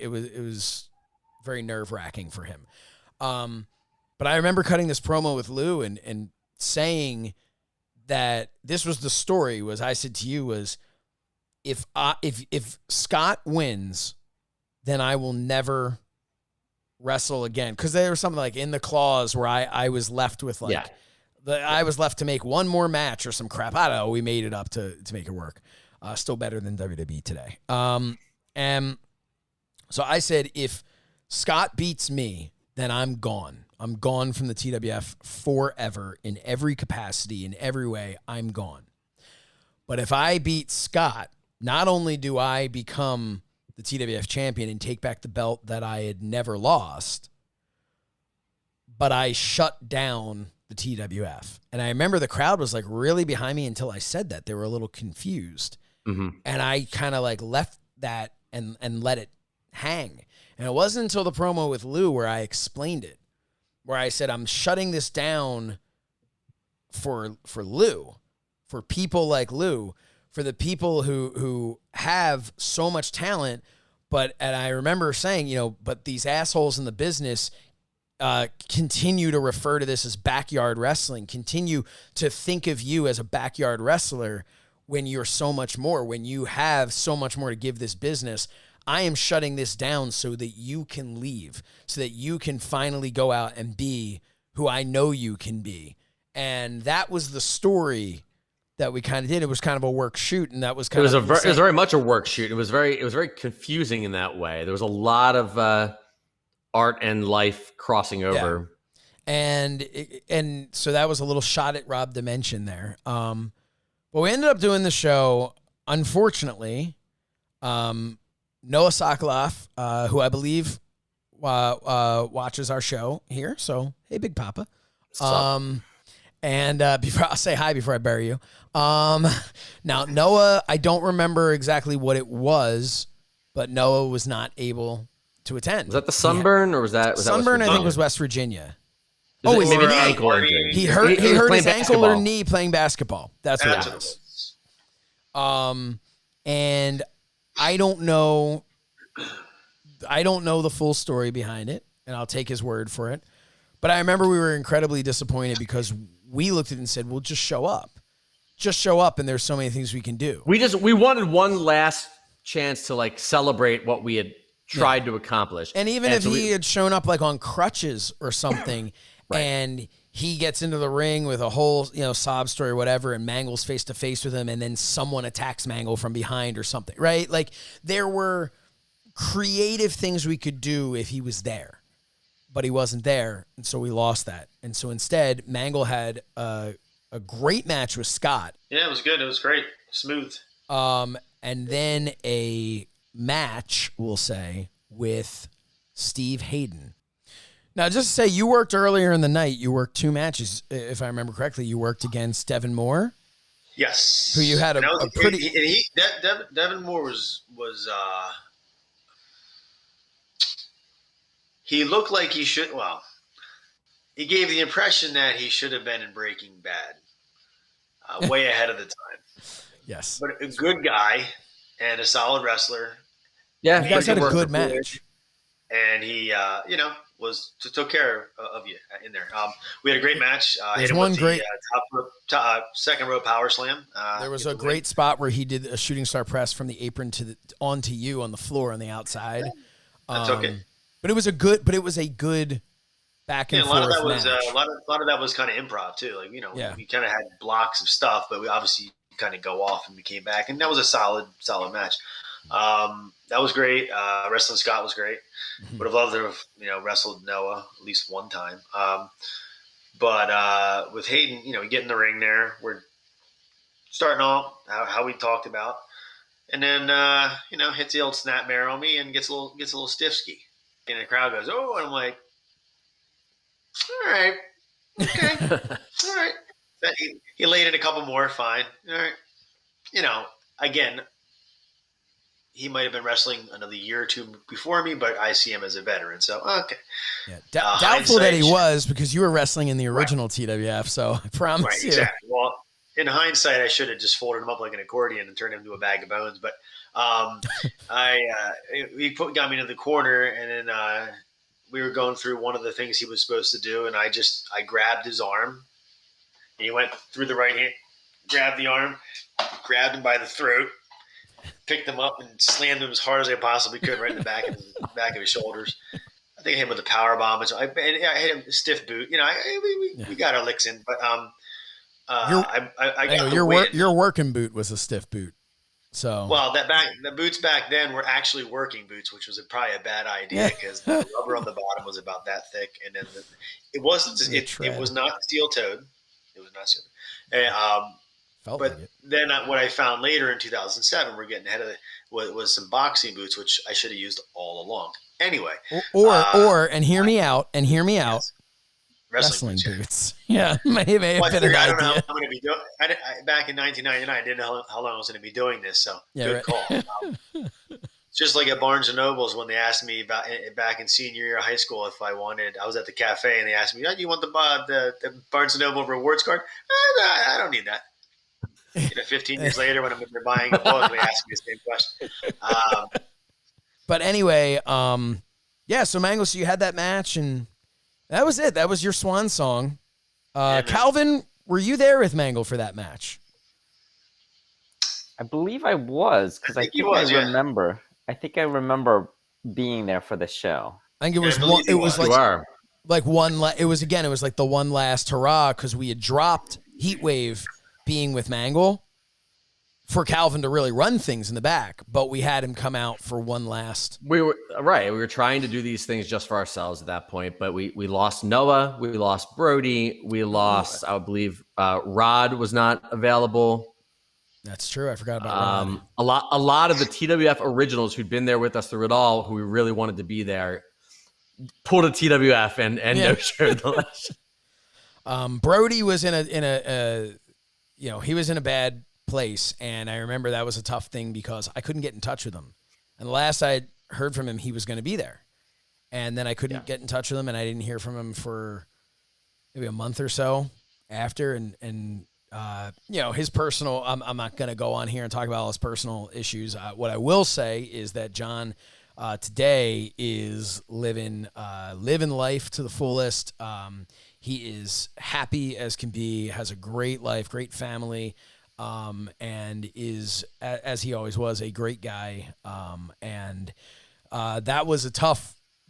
nerve-wracking for him. But I remember cutting this promo with Lou and saying that this was the story. Was I said to you was, if Scott wins, then I will never wrestle again, because there was something like in the clause where I was left with I was left to make one more match or some crap. I don't know. We made it up to make it work. Still better than WWE today. And so I said, if Scott beats me, then I'm gone. I'm gone from the TWF forever in every capacity, in every way. I'm gone. But if I beat Scott, not only do I become the TWF champion and take back the belt that I had never lost, but I shut down the TWF. And I remember the crowd was like really behind me until I said that. They were a little confused. Mm-hmm. And I kind of like left that and let it hang. And it wasn't until the promo with Lou where I explained it, where I said, I'm shutting this down for Lou, for people like Lou, for the people who have so much talent. And I remember saying, but these assholes in the business continue to refer to this as backyard wrestling, continue to think of you as a backyard wrestler when you're so much more, when you have so much more to give this business. I am shutting this down so that you can leave, so that you can finally go out and be who I know you can be. And that was the story that we kind of did. It was kind of a work shoot, and that was kind of it was very much a work shoot. It was very confusing in that way. There was a lot of art and life crossing over. Yeah. And so that was a little shot at Rob Dimension there. But we ended up doing the show, unfortunately. Noah Sokoloff, who I believe watches our show here. So, hey, Big Papa. And before I'll say hi before I bury you. Now, Noah, I don't remember exactly what it was, but Noah was not able to attend. Was that the sunburn, or was that sunburn? I think was West Virginia. Maybe an ankle injury. He hurt his ankle or knee playing basketball. That's what it was. And I don't know the full story behind it, and I'll take his word for it. But I remember we were incredibly disappointed because we looked at it and said, well, just show up. Just show up, and there's so many things we can do. We wanted one last chance to like celebrate what we had tried to accomplish. And even if he had shown up like on crutches or something, right. And he gets into the ring with a whole, sob story or whatever, and Mangle's face to face with him, and then someone attacks Mangle from behind or something, right? Like there were creative things we could do if he was there, but he wasn't there, and so we lost that. And so instead, Mangle had a great match with Scott. Yeah, it was good. It was great. Smooth. And then a match, we'll say, with Steve Hayden. Now, just to say, you worked earlier in the night. You worked 2 matches, if I remember correctly. You worked against Devin Moore. Yes. Who you had a pretty... Devin Moore was he looked like he should... Well, he gave the impression that he should have been in Breaking Bad. Way ahead of the time. Yes. But a good guy and a solid wrestler. Yeah, you guys had a good match. And he, took care of you in there. We had a great match. There's one great second row power slam. There was a great spot where he did a shooting star press from the apron onto you on the floor on the outside. That's okay. But it was a good back and forth match. A lot of that was kind of improv too. Like we kind of had blocks of stuff, but we obviously kind of go off and we came back, and that was a solid match. That was great. Wrestling Scott was great. Would have loved to have wrestled Noah at least one time. But with Hayden, we get in the ring there. We're starting off how we talked about, and then hits the old snapmare on me and gets a little stiff ski, and the crowd goes, "Oh!" and I'm like, "All right, okay, all right." He laid in a couple more, fine. All right. Again, he might have been wrestling another year or two before me, but I see him as a veteran. So, okay. Yeah. Doubtful that he was, because you were wrestling in the original TWF, so I promise you. Exactly. Well, in hindsight, I should have just folded him up like an accordion and turned him into a bag of bones. But he got me into the corner, and then we were going through one of the things he was supposed to do, and I grabbed his arm. He went through the right hand, grabbed the arm, grabbed him by the throat, picked him up, and slammed him as hard as I possibly could right in the back of his shoulders. I think I hit him with a power bomb. And I hit him with a stiff boot. We got our licks in, but your working boot was a stiff boot. So the boots back then were actually working boots, which was probably a bad idea because the rubber on the bottom was about that thick, and then it was not steel toed. It was not steel. Then what I found later in 2007, we're getting ahead of it, was some boxing boots, which I should have used all along. Anyway, and hear me out. Yes. Wrestling boots. Yeah, may have been an idea. I don't know how I'm going to be doing. Back in 1999, I didn't know how long I was going to be doing this. So good call. It's just like at Barnes and Nobles when they asked me about back in senior year of high school if I was at the cafe and they asked me, "Do you want the Barnes and Noble rewards card?" I don't need that. 15 years later, when I'm buying a book, they ask me the same question. But anyway, so Mango, so you had that match, and that was it. That was your swan song. Calvin, were you there with Mangle for that match? I believe I was, because I remember. I think I remember being there for the show. I think it was one. It was like one. It was like the one last hurrah, because we had dropped Heatwave being with Mangle for Calvin to really run things in the back, but we had him come out for one last. We were trying to do these things just for ourselves at that point, but we lost Noah, we lost Brody, we lost, I believe, Rod was not available. That's true. I forgot about Rod. A lot of the TWF originals who'd been there with us through it all, who we really wanted to be there, pulled a TWF and no showed the last. Brody was in a he was in a bad place, and I remember that was a tough thing because I couldn't get in touch with him. And the last I heard from him, he was going to be there, and then I couldn't get in touch with him, and I didn't hear from him for maybe a month or so after, and his personal, I'm not going to go on here and talk about all his personal issues. What I will say is that John today is living life to the fullest. He is happy as can be, has a great life, great family, and is, as he always was, a great guy.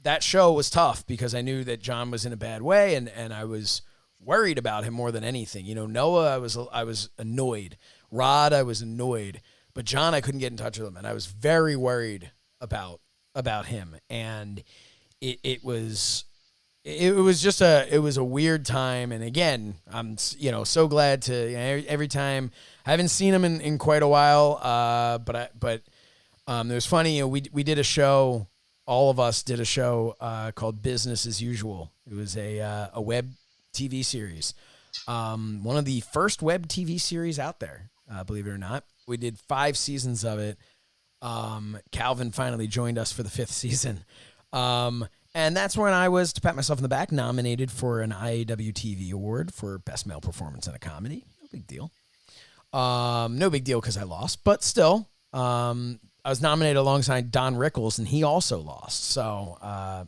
That show was tough because I knew that John was in a bad way, and I was worried about him more than anything. Noah, I was annoyed. Rod, I was annoyed. But John, I couldn't get in touch with him, and I was very worried about him. And it was a weird time. And again, I'm so glad to every time. I haven't seen him in quite a while. But it was funny. We did a show. All of us did a show called Business as Usual. It was a web TV series, one of the first web TV series out there, believe it or not. We did 5 seasons of it. Calvin finally joined us for the 5th season. And that's when I was, to pat myself in the back, nominated for an IAW TV award for Best Male Performance in a Comedy. No big deal. No big deal because I lost, but still, I was nominated alongside Don Rickles, and he also lost. So I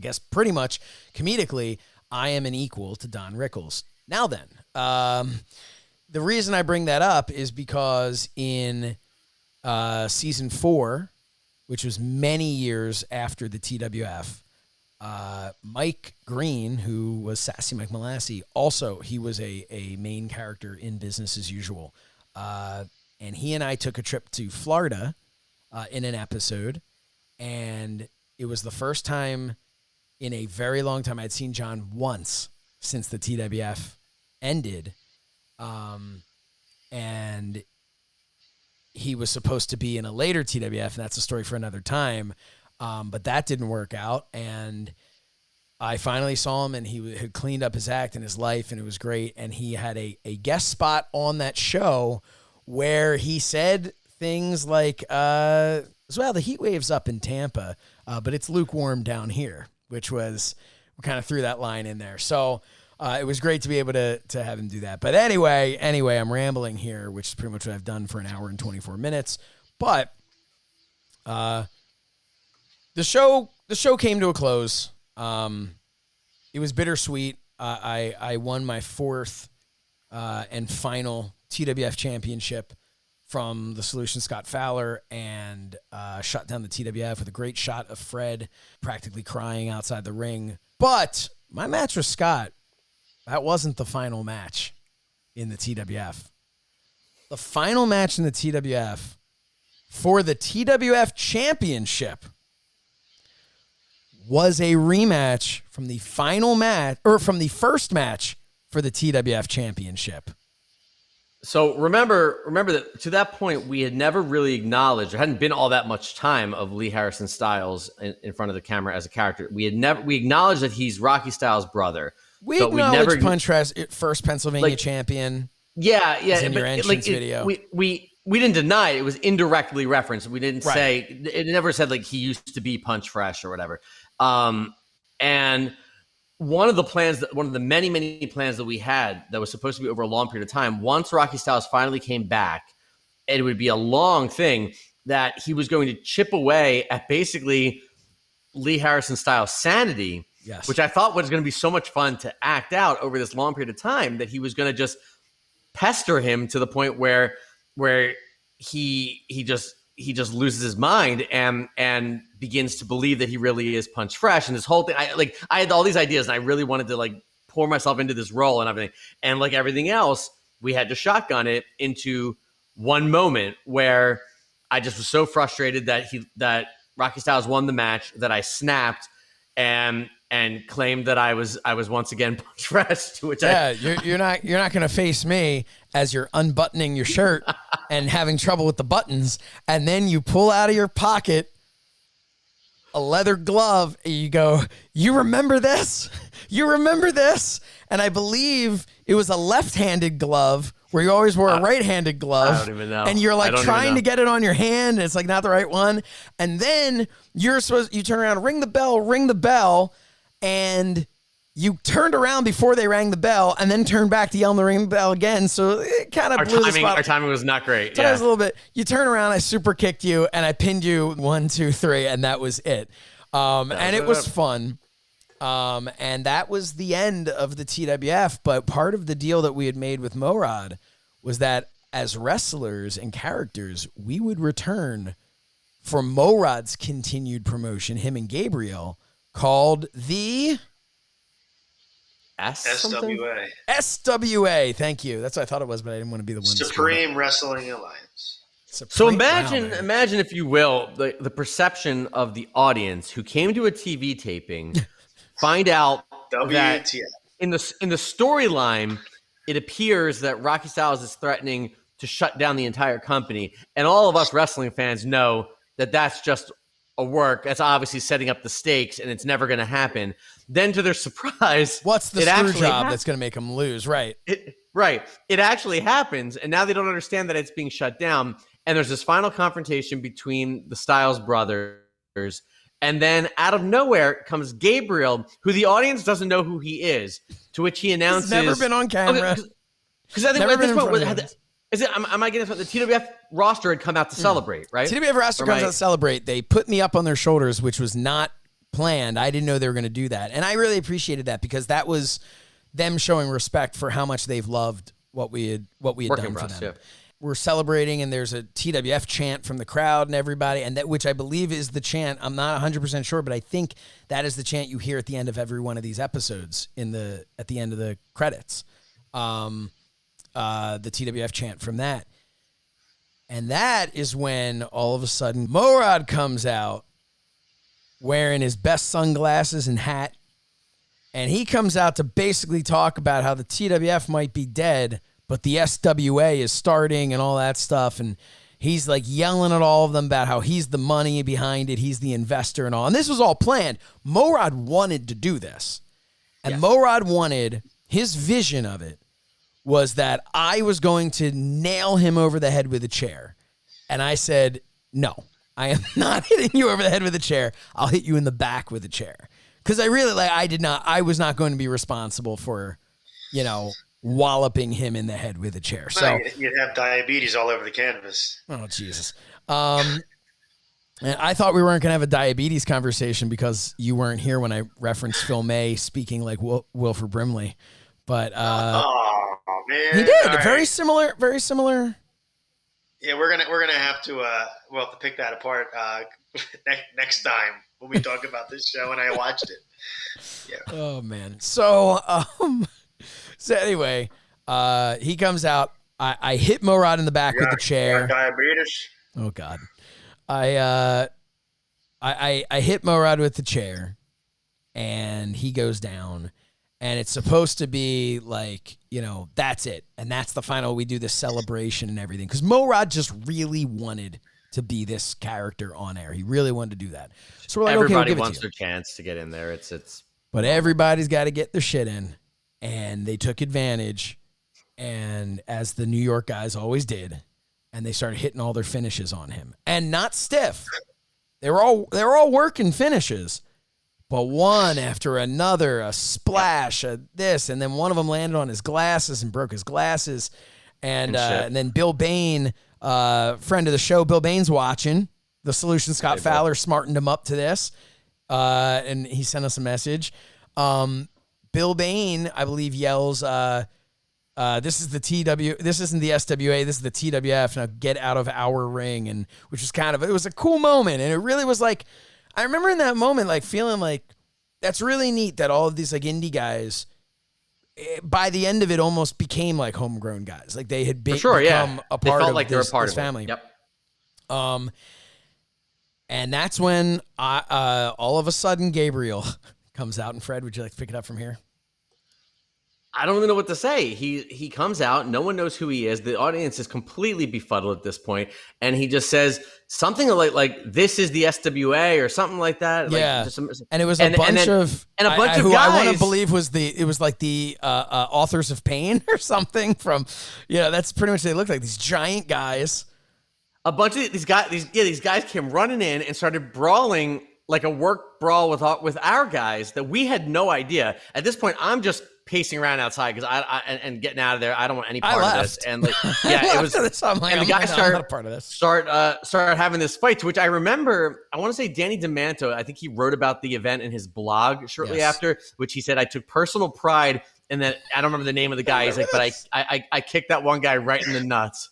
guess pretty much comedically, I am an equal to Don Rickles. Now then, the reason I bring that up is because in season 4, which was many years after the TWF, Mike Green, who was Sassy Mike Malassi, also, he was a main character in Business as Usual. And he and I took a trip to Florida in an episode, and it was the first time in a very long time. I'd seen John once since the TWF ended. And he was supposed to be in a later TWF, and that's a story for another time. But that didn't work out. And I finally saw him, and he had cleaned up his act and his life, and it was great. And he had a guest spot on that show where he said things like, well, the heat wave's up in Tampa, but it's lukewarm down here, which was, we kind of threw that line in there. So it was great to be able to have him do that. But anyway, I'm rambling here, which is pretty much what I've done for an hour and 24 minutes. But the show came to a close. It was bittersweet. I won my 4th and final TWF championship from the Solution Scott Fowler, and shut down the TWF with a great shot of Fred practically crying outside the ring. But my match with Scott, that wasn't the final match in the TWF. The final match in the TWF for the TWF championship was a rematch from the final match, or from the first match for the TWF championship. So remember that to that point, we had never really acknowledged, there hadn't been all that much time of Lee Harrison Styles in front of the camera as a character. We acknowledged that he's Rocky Styles' brother. We acknowledged Punch first Pennsylvania champion. Yeah. In your entrance video. We didn't deny it. It was indirectly referenced. We didn't say, it never said like he used to be Punch Fresh or whatever. And one of the many, many plans that we had that was supposed to be over a long period of time, once Rocky Styles finally came back, it would be a long thing, that he was going to chip away at basically Lee Harrison Styles' sanity, yes, which I thought was going to be so much fun to act out over this long period of time, that he was going to just pester him to the point where he just loses his mind and begins to believe that he really is Punch Fresh. And this whole thing, I had all these ideas, and I really wanted to like pour myself into this role and everything. And like everything else, we had to shotgun it into one moment where I just was so frustrated that Rocky Styles won the match that I snapped and claimed that I was once again Punch Fresh. To which you're not going to face me as you're unbuttoning your shirt and having trouble with the buttons, and then you pull out of your pocket a leather glove, and you go, "You remember this? You remember this?" And I believe it was a left-handed glove, where you always wore a right-handed glove. I don't even know. And you're like trying to get it on your hand, and it's like not the right one. And then you turn around, ring the bell, and you turned around before they rang the bell and then turned back to yell and ring the bell again. So it kind of blew the spot. Our timing was not great. So it was a little bit. You turn around, I super kicked you, and I pinned you 1, 2, 3, and that was it. And it was fun. And that was the end of the TWF. But part of the deal that we had made with Morad was that as wrestlers and characters, we would return for Morad's continued promotion, him and Gabriel, called the SWA. SWA. Thank you. That's what I thought it was, but I didn't want to be the one. Supreme Wrestling Alliance. So imagine, if you will, the perception of the audience who came to a TV taping, find out that in the storyline, it appears that Rocky Styles is threatening to shut down the entire company, and all of us wrestling fans know that that's just a work. That's obviously setting up the stakes, and it's never going to happen. Then, to their surprise, what's the screw job that's going to make them lose? Right. It actually happens, and now they don't understand that it's being shut down. And there's this final confrontation between the Styles brothers, and then out of nowhere comes Gabriel, who the audience doesn't know who he is. To which he announces, "He's never been on camera." Because I think at this point, am I getting the TWF roster had come out to celebrate, right? TWF roster comes out to celebrate. They put me up on their shoulders, which was not planned. I didn't know they were going to do that. And I really appreciated that because that was them showing respect for how much they've loved what we had done for them. Yeah. We're celebrating, and there's a TWF chant from the crowd and everybody, and that, which I believe is the chant. I'm not 100% sure, but I think that is the chant you hear at the end of every one of these episodes at the end of the credits. The TWF chant from that. And that is when all of a sudden Morad comes out wearing his best sunglasses and hat. And he comes out to basically talk about how the TWF might be dead, but the SWA is starting and all that stuff. And he's like yelling at all of them about how he's the money behind it. He's the investor and all. And this was all planned. Morad wanted to do this. And Morad wanted, his vision of it was that I was going to nail him over the head with a chair. And I said, no, I am not hitting you over the head with a chair. I'll hit you in the back with a chair. Because I was not going to be responsible for, walloping him in the head with a chair. So you'd have diabetes all over the canvas. Oh, Jesus. And I thought we weren't going to have a diabetes conversation because you weren't here when I referenced Phil May speaking like Wilford Brimley. But man, he did. All very right. similar. Yeah, we're gonna have to to pick that apart next time when we talk about this show and I watched it. Yeah. Oh man. So anyway, he comes out. I hit Morad in the back with the chair. Diabetes. Oh God. I hit Morad with the chair, and he goes down. And it's supposed to be like, that's it. And that's the final. We do this celebration and everything. Because Morad just really wanted to be this character on air. He really wanted to do that. So we're like, everybody okay, wants their chance to get in there. It's. But everybody's got to get their shit in. And they took advantage. And as the New York guys always did. And they started hitting all their finishes on him. And not stiff. They were all working finishes. But one after another, a splash, this, and then one of them landed on his glasses and broke his glasses. And then Bill Bain, friend of the show, Bill Bain's watching. The Solution Scott Fowler smartened him up to this, and he sent us a message. Bill Bain, I believe, yells, "This is the TW. This isn't the SWA. This is the TWF. Now get out of our ring." And which was it was a cool moment, and it really was like. I remember in that moment, like feeling like that's really neat that all of these like indie guys, by the end of it, almost became like homegrown guys. Like they had become a part of like this, they were part this of family. It. Yep. And that's when all of a sudden Gabriel comes out. And Fred, would you like to pick it up from here? I don't even know what to say. He comes out. No one knows who he is. The audience is completely befuddled at this point, and he just says something like "This is the SWA" or something like that. Yeah, and it was a bunch of guys. Who I want to believe was the Authors of Pain or something from. That's pretty much what they look like. These giant guys. A bunch of these guys came running in and started brawling like a work brawl with our guys that we had no idea. At this point, I'm just pacing around outside because and getting out of there. I don't want any part of this. And like, yeah, it was. I'm like, and the guys I'm not a part of this. Start having this fight. To which I remember, I want to say Danny DeManto. I think he wrote about the event in his blog shortly after, which he said I took personal pride in that. I don't remember the name of the guy. He's like, but I kicked that one guy right in the nuts.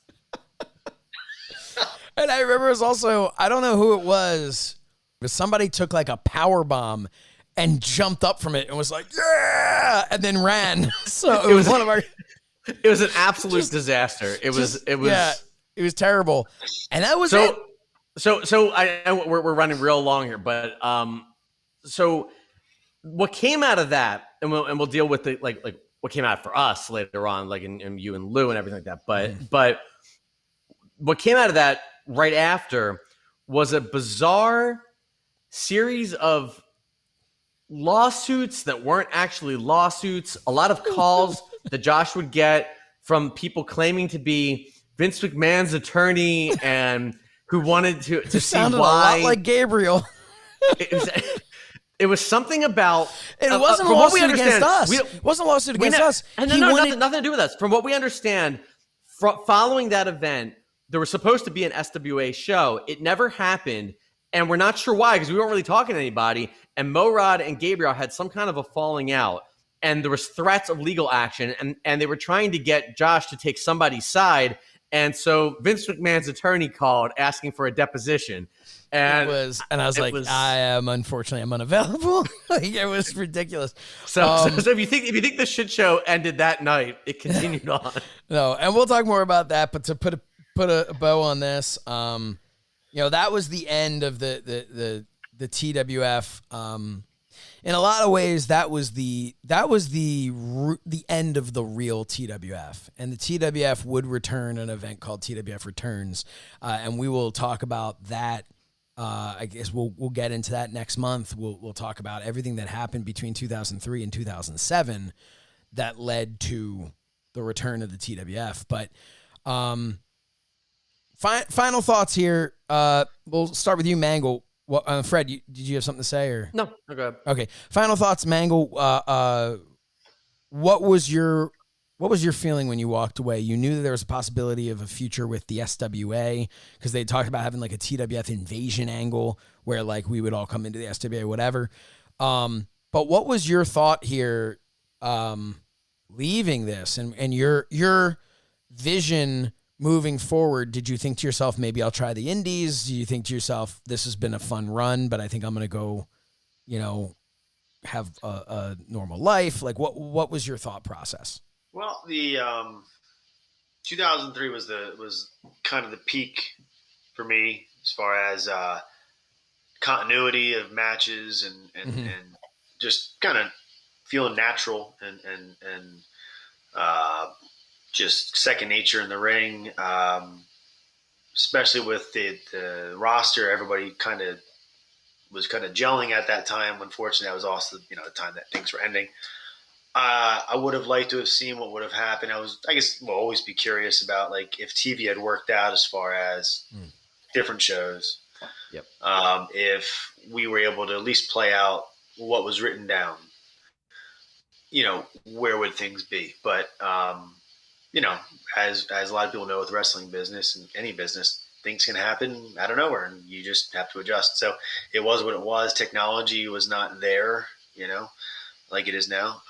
And I remember it was also, I don't know who it was, but somebody took like a power bomb and jumped up from it and was like, yeah, and then ran. So it was one of our. It was an absolute disaster. It was. Yeah, it was terrible. And that was it. So we're running real long here, but so what came out of that, and we'll deal with the like what came out for us later on, like in you and Lou and everything like that. But what came out of that right after was a bizarre series of lawsuits that weren't actually lawsuits. A lot of calls that Josh would get from people claiming to be Vince McMahon's attorney and who wanted to see why. A lot like Gabriel. It was something about. It wasn't a lawsuit against us. It wasn't a lawsuit against us. And nothing to do with us. From what we understand, following that event, there was supposed to be an SWA show. It never happened. And we're not sure why, because we weren't really talking to anybody. And Morad and Gabriel had some kind of a falling out. And there was threats of legal action. And they were trying to get Josh to take somebody's side. And so Vince McMahon's attorney called asking for a deposition. And I was like, I'm unavailable. It was ridiculous. So if you think the shit show ended that night, it continued on. No, and we'll talk more about that. But to put a bow on this, that was the end of the TWF. In a lot of ways, that was the end of the real TWF, and the TWF would return an event called TWF Returns, and we will talk about that. I guess we'll get into that next month. We'll talk about everything that happened between 2003 and 2007 that led to the return of the TWF. But final thoughts here. We'll start with you, Mangle. Fred, did you have something to say or no? Okay. Okay. Final thoughts, Mangle. What was your feeling when you walked away? You knew that there was a possibility of a future with the SWA because they talked about having like a TWF invasion angle where like we would all come into the SWA, whatever. But what was your thought here, leaving this and your vision moving forward? Did you think to yourself, maybe I'll try the indies? Do you think to yourself, this has been a fun run, but I think I'm going to go, have a normal life? Like what was your thought process? Well, the 2003 was kind of the peak for me as far as continuity of matches and just kind of feeling natural and just second nature in the ring, especially with the roster. Everybody was gelling at that time. Unfortunately, that was also the time that things were ending. I would have liked to have seen what would have happened. I guess we'll always be curious about like if TV had worked out as far as different shows. Yep. If we were able to at least play out what was written down, where would things be? But as a lot of people know with wrestling business and any business, things can happen out of nowhere and you just have to adjust. So it was what it was. Technology was not there, like it is now.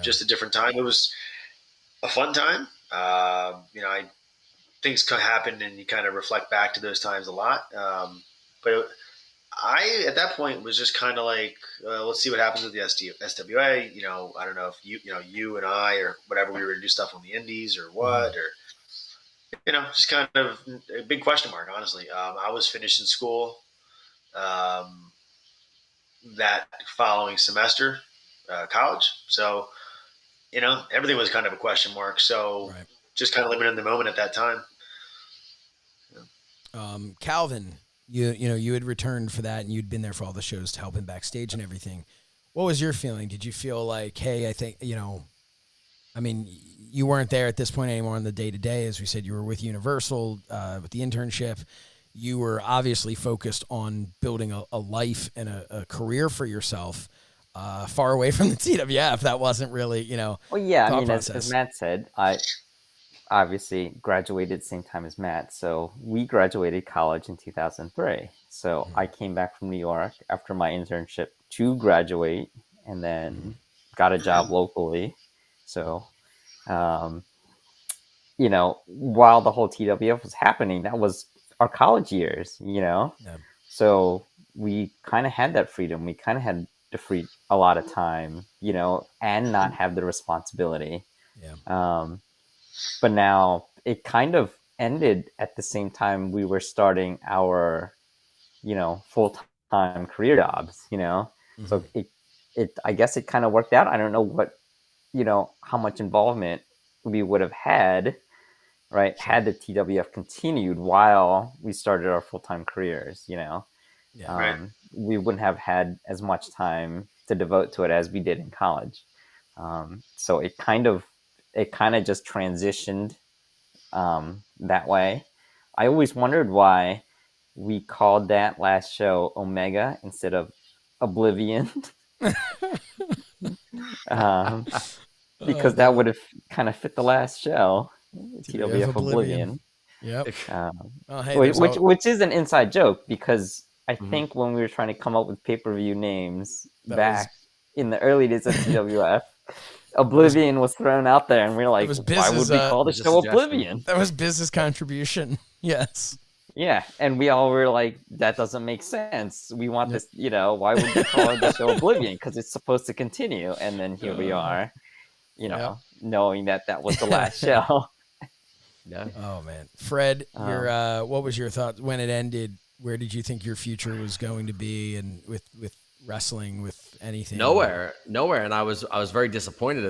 Just a different time. It was a fun time. Things could happen and you kind of reflect back to those times a lot. But I, at that point, was just kind of like, let's see what happens with the SWA. I don't know if you and I or whatever, we were going to do stuff on the indies or what, or, just kind of a big question mark, honestly. I was finishing school that following semester, college. So, everything was kind of a question mark. So just kind of living in the moment at that time. Calvin, you had returned for that and you'd been there for all the shows to help him backstage and everything. What was your feeling? Did you feel like, hey, I think, you weren't there at this point anymore on the day-to-day. As we said, you were with Universal, with the internship. you were obviously focused on building a life and a career for yourself, far away from the TWF. That wasn't really, Well, yeah, I thought mean, as process. Matt said, I obviously graduated at the same time as Matt. So we graduated college in 2003. So I came back from New York after my internship to graduate and then got a job locally. So, while the whole TWF was happening, that was our college years, Yeah. So we kind of had that freedom. We kind of had to free a lot of time, and not have the responsibility. Yeah. But now it kind of ended at the same time we were starting our, full-time career jobs, So I guess it kind of worked out. I don't know what, how much involvement we would have had, right? Sure. Had the TWF continued while we started our full-time careers, Yeah. Right. we wouldn't have had as much time to devote to it as we did in college. So it kind of just transitioned that way. I always wondered why we called that last show Omega instead of Oblivion, because that would have kind of fit the last show, TWF Oblivion. Yep. Oh, hey, Which is an inside joke, because I think when we were trying to come up with pay-per-view names in the early days of TWF, Oblivion was thrown out there, and we were like, why would we call the show Oblivion? That was business contribution. Yes. Yeah, and we all were like, that doesn't make sense. We want this, why would we call it the show Oblivion? Because it's supposed to continue. And then here we are, knowing that was the last show. Yeah. Oh man, Fred, what was your thought when it ended? Where did you think your future was going to be, and with wrestling, with anything? Nowhere. And I was very disappointed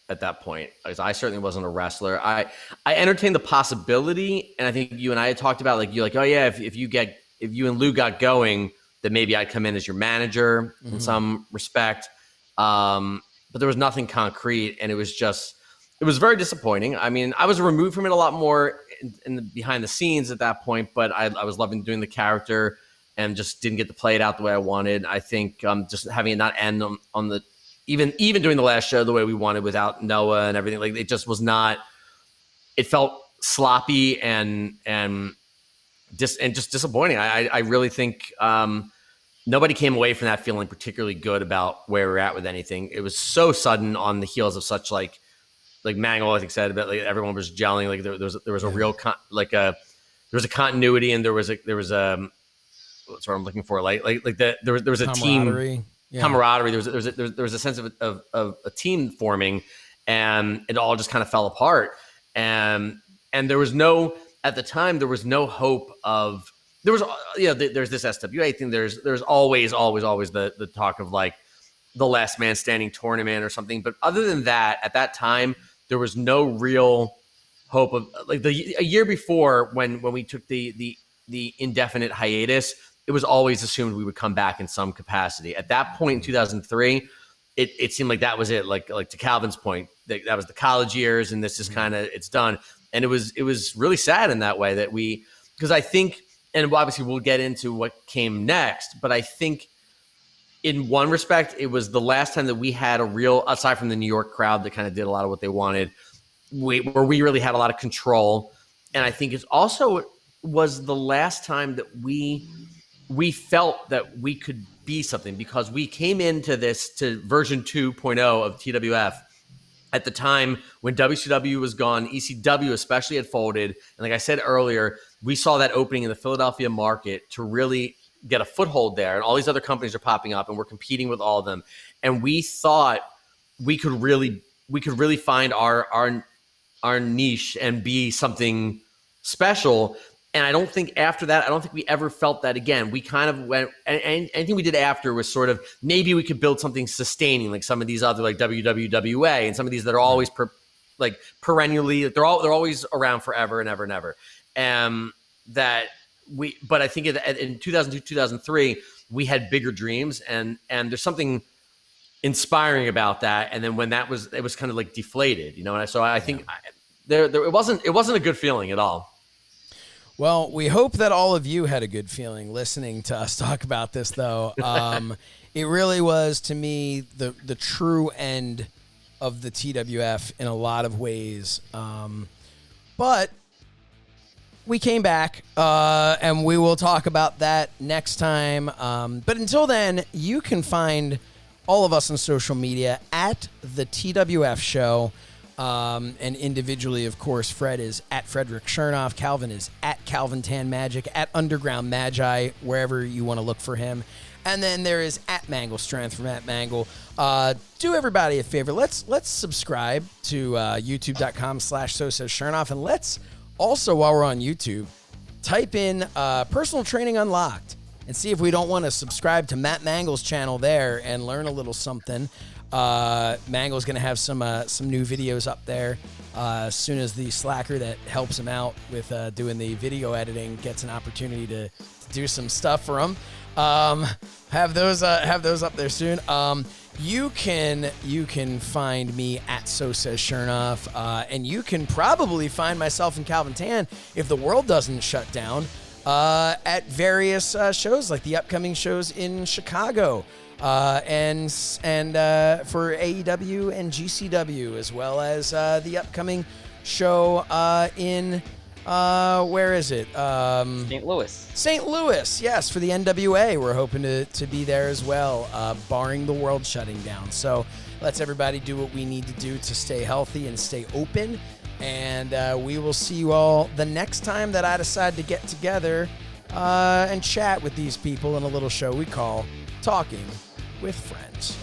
at that point, because I certainly wasn't a wrestler. I entertained the possibility, and I think you and I had talked about, like, you're like, oh yeah, if you and Lou got going, then maybe I'd come in as your manager in some respect. But there was nothing concrete, and it was very disappointing. I mean, I was removed from it a lot more in the behind the scenes at that point, but I was loving doing the character and just didn't get to play it out the way I wanted. I think just having it not end on the even doing the last show the way we wanted without Noah and everything, like, it just was not. It felt sloppy and just disappointing. I really think nobody came away from that feeling particularly good about where we're at with anything. It was so sudden on the heels of such like Mangle, I think, said about, like, everyone was gelling. Like there was a real there was a continuity, and there was what's what I'm looking for, there was a team camaraderie. There was a sense of a team forming, and it all just kind of fell apart. And there was no, at the time, there was no hope of, there was, there's this SWA thing. There's always the talk of, like, the last man standing tournament or something. But other than that, at that time, there was no real hope of, like, a year before when we took the indefinite hiatus, it was always assumed we would come back in some capacity. At that point in 2003, it seemed like that was it. Like to Calvin's point, that was the college years, and this is kind of, it's done. And it was really sad in that way because I think, and obviously we'll get into what came next, but I think in one respect, it was the last time that we had a real, aside from the New York crowd that kind of did a lot of what they wanted, where we really had a lot of control. And I think it also was the last time that we felt that we could be something, because we came into version 2.0 of TWF at the time when WCW was gone, ECW especially had folded. And like I said earlier, we saw that opening in the Philadelphia market to really get a foothold there. And all these other companies are popping up, and we're competing with all of them. And we thought we could really find our niche and be something special. And I don't think after that, we ever felt that again. We kind of went, and anything we did after was sort of, maybe we could build something sustaining, like some of these other, like WWWA, and some of these that are always perennially, they're always around forever and ever and ever. But I think in 2002, 2003, we had bigger dreams, and there's something inspiring about that. And then when it was kind of like deflated, And so I think it wasn't a good feeling at all. Well, we hope that all of you had a good feeling listening to us talk about this, though. It really was, to me, the true end of the TWF in a lot of ways. But we came back, and we will talk about that next time. But until then, you can find all of us on social media at the TWF Show. And individually, of course, Fred is at Frederick Shernoff. Calvin is at Calvin Tan Magic, at Underground Magi, wherever you want to look for him. And then there is at Mangle Strength from at Mangle. Do everybody a favor. Let's subscribe to youtube.com/So Says Shernoff. And let's also, while we're on YouTube, type in Personal Training Unlocked and see if we don't want to subscribe to Matt Mangle's channel there and learn a little something. Mangle's going to have some new videos up there as soon as the slacker that helps him out with doing the video editing gets an opportunity to do some stuff for him. Have those up there soon. You can find me at So Says Shernoff, and you can probably find myself and Calvin Tan if the world doesn't shut down at various shows, like the upcoming shows in Chicago. And for AEW and GCW, as well as the upcoming show in where is it? St. Louis. St. Louis, yes, for the NWA. We're hoping to be there as well, barring the world shutting down. So let's everybody do what we need to do to stay healthy and stay open. And we will see you all the next time that I decide to get together and chat with these people in a little show we call Talking with Friends.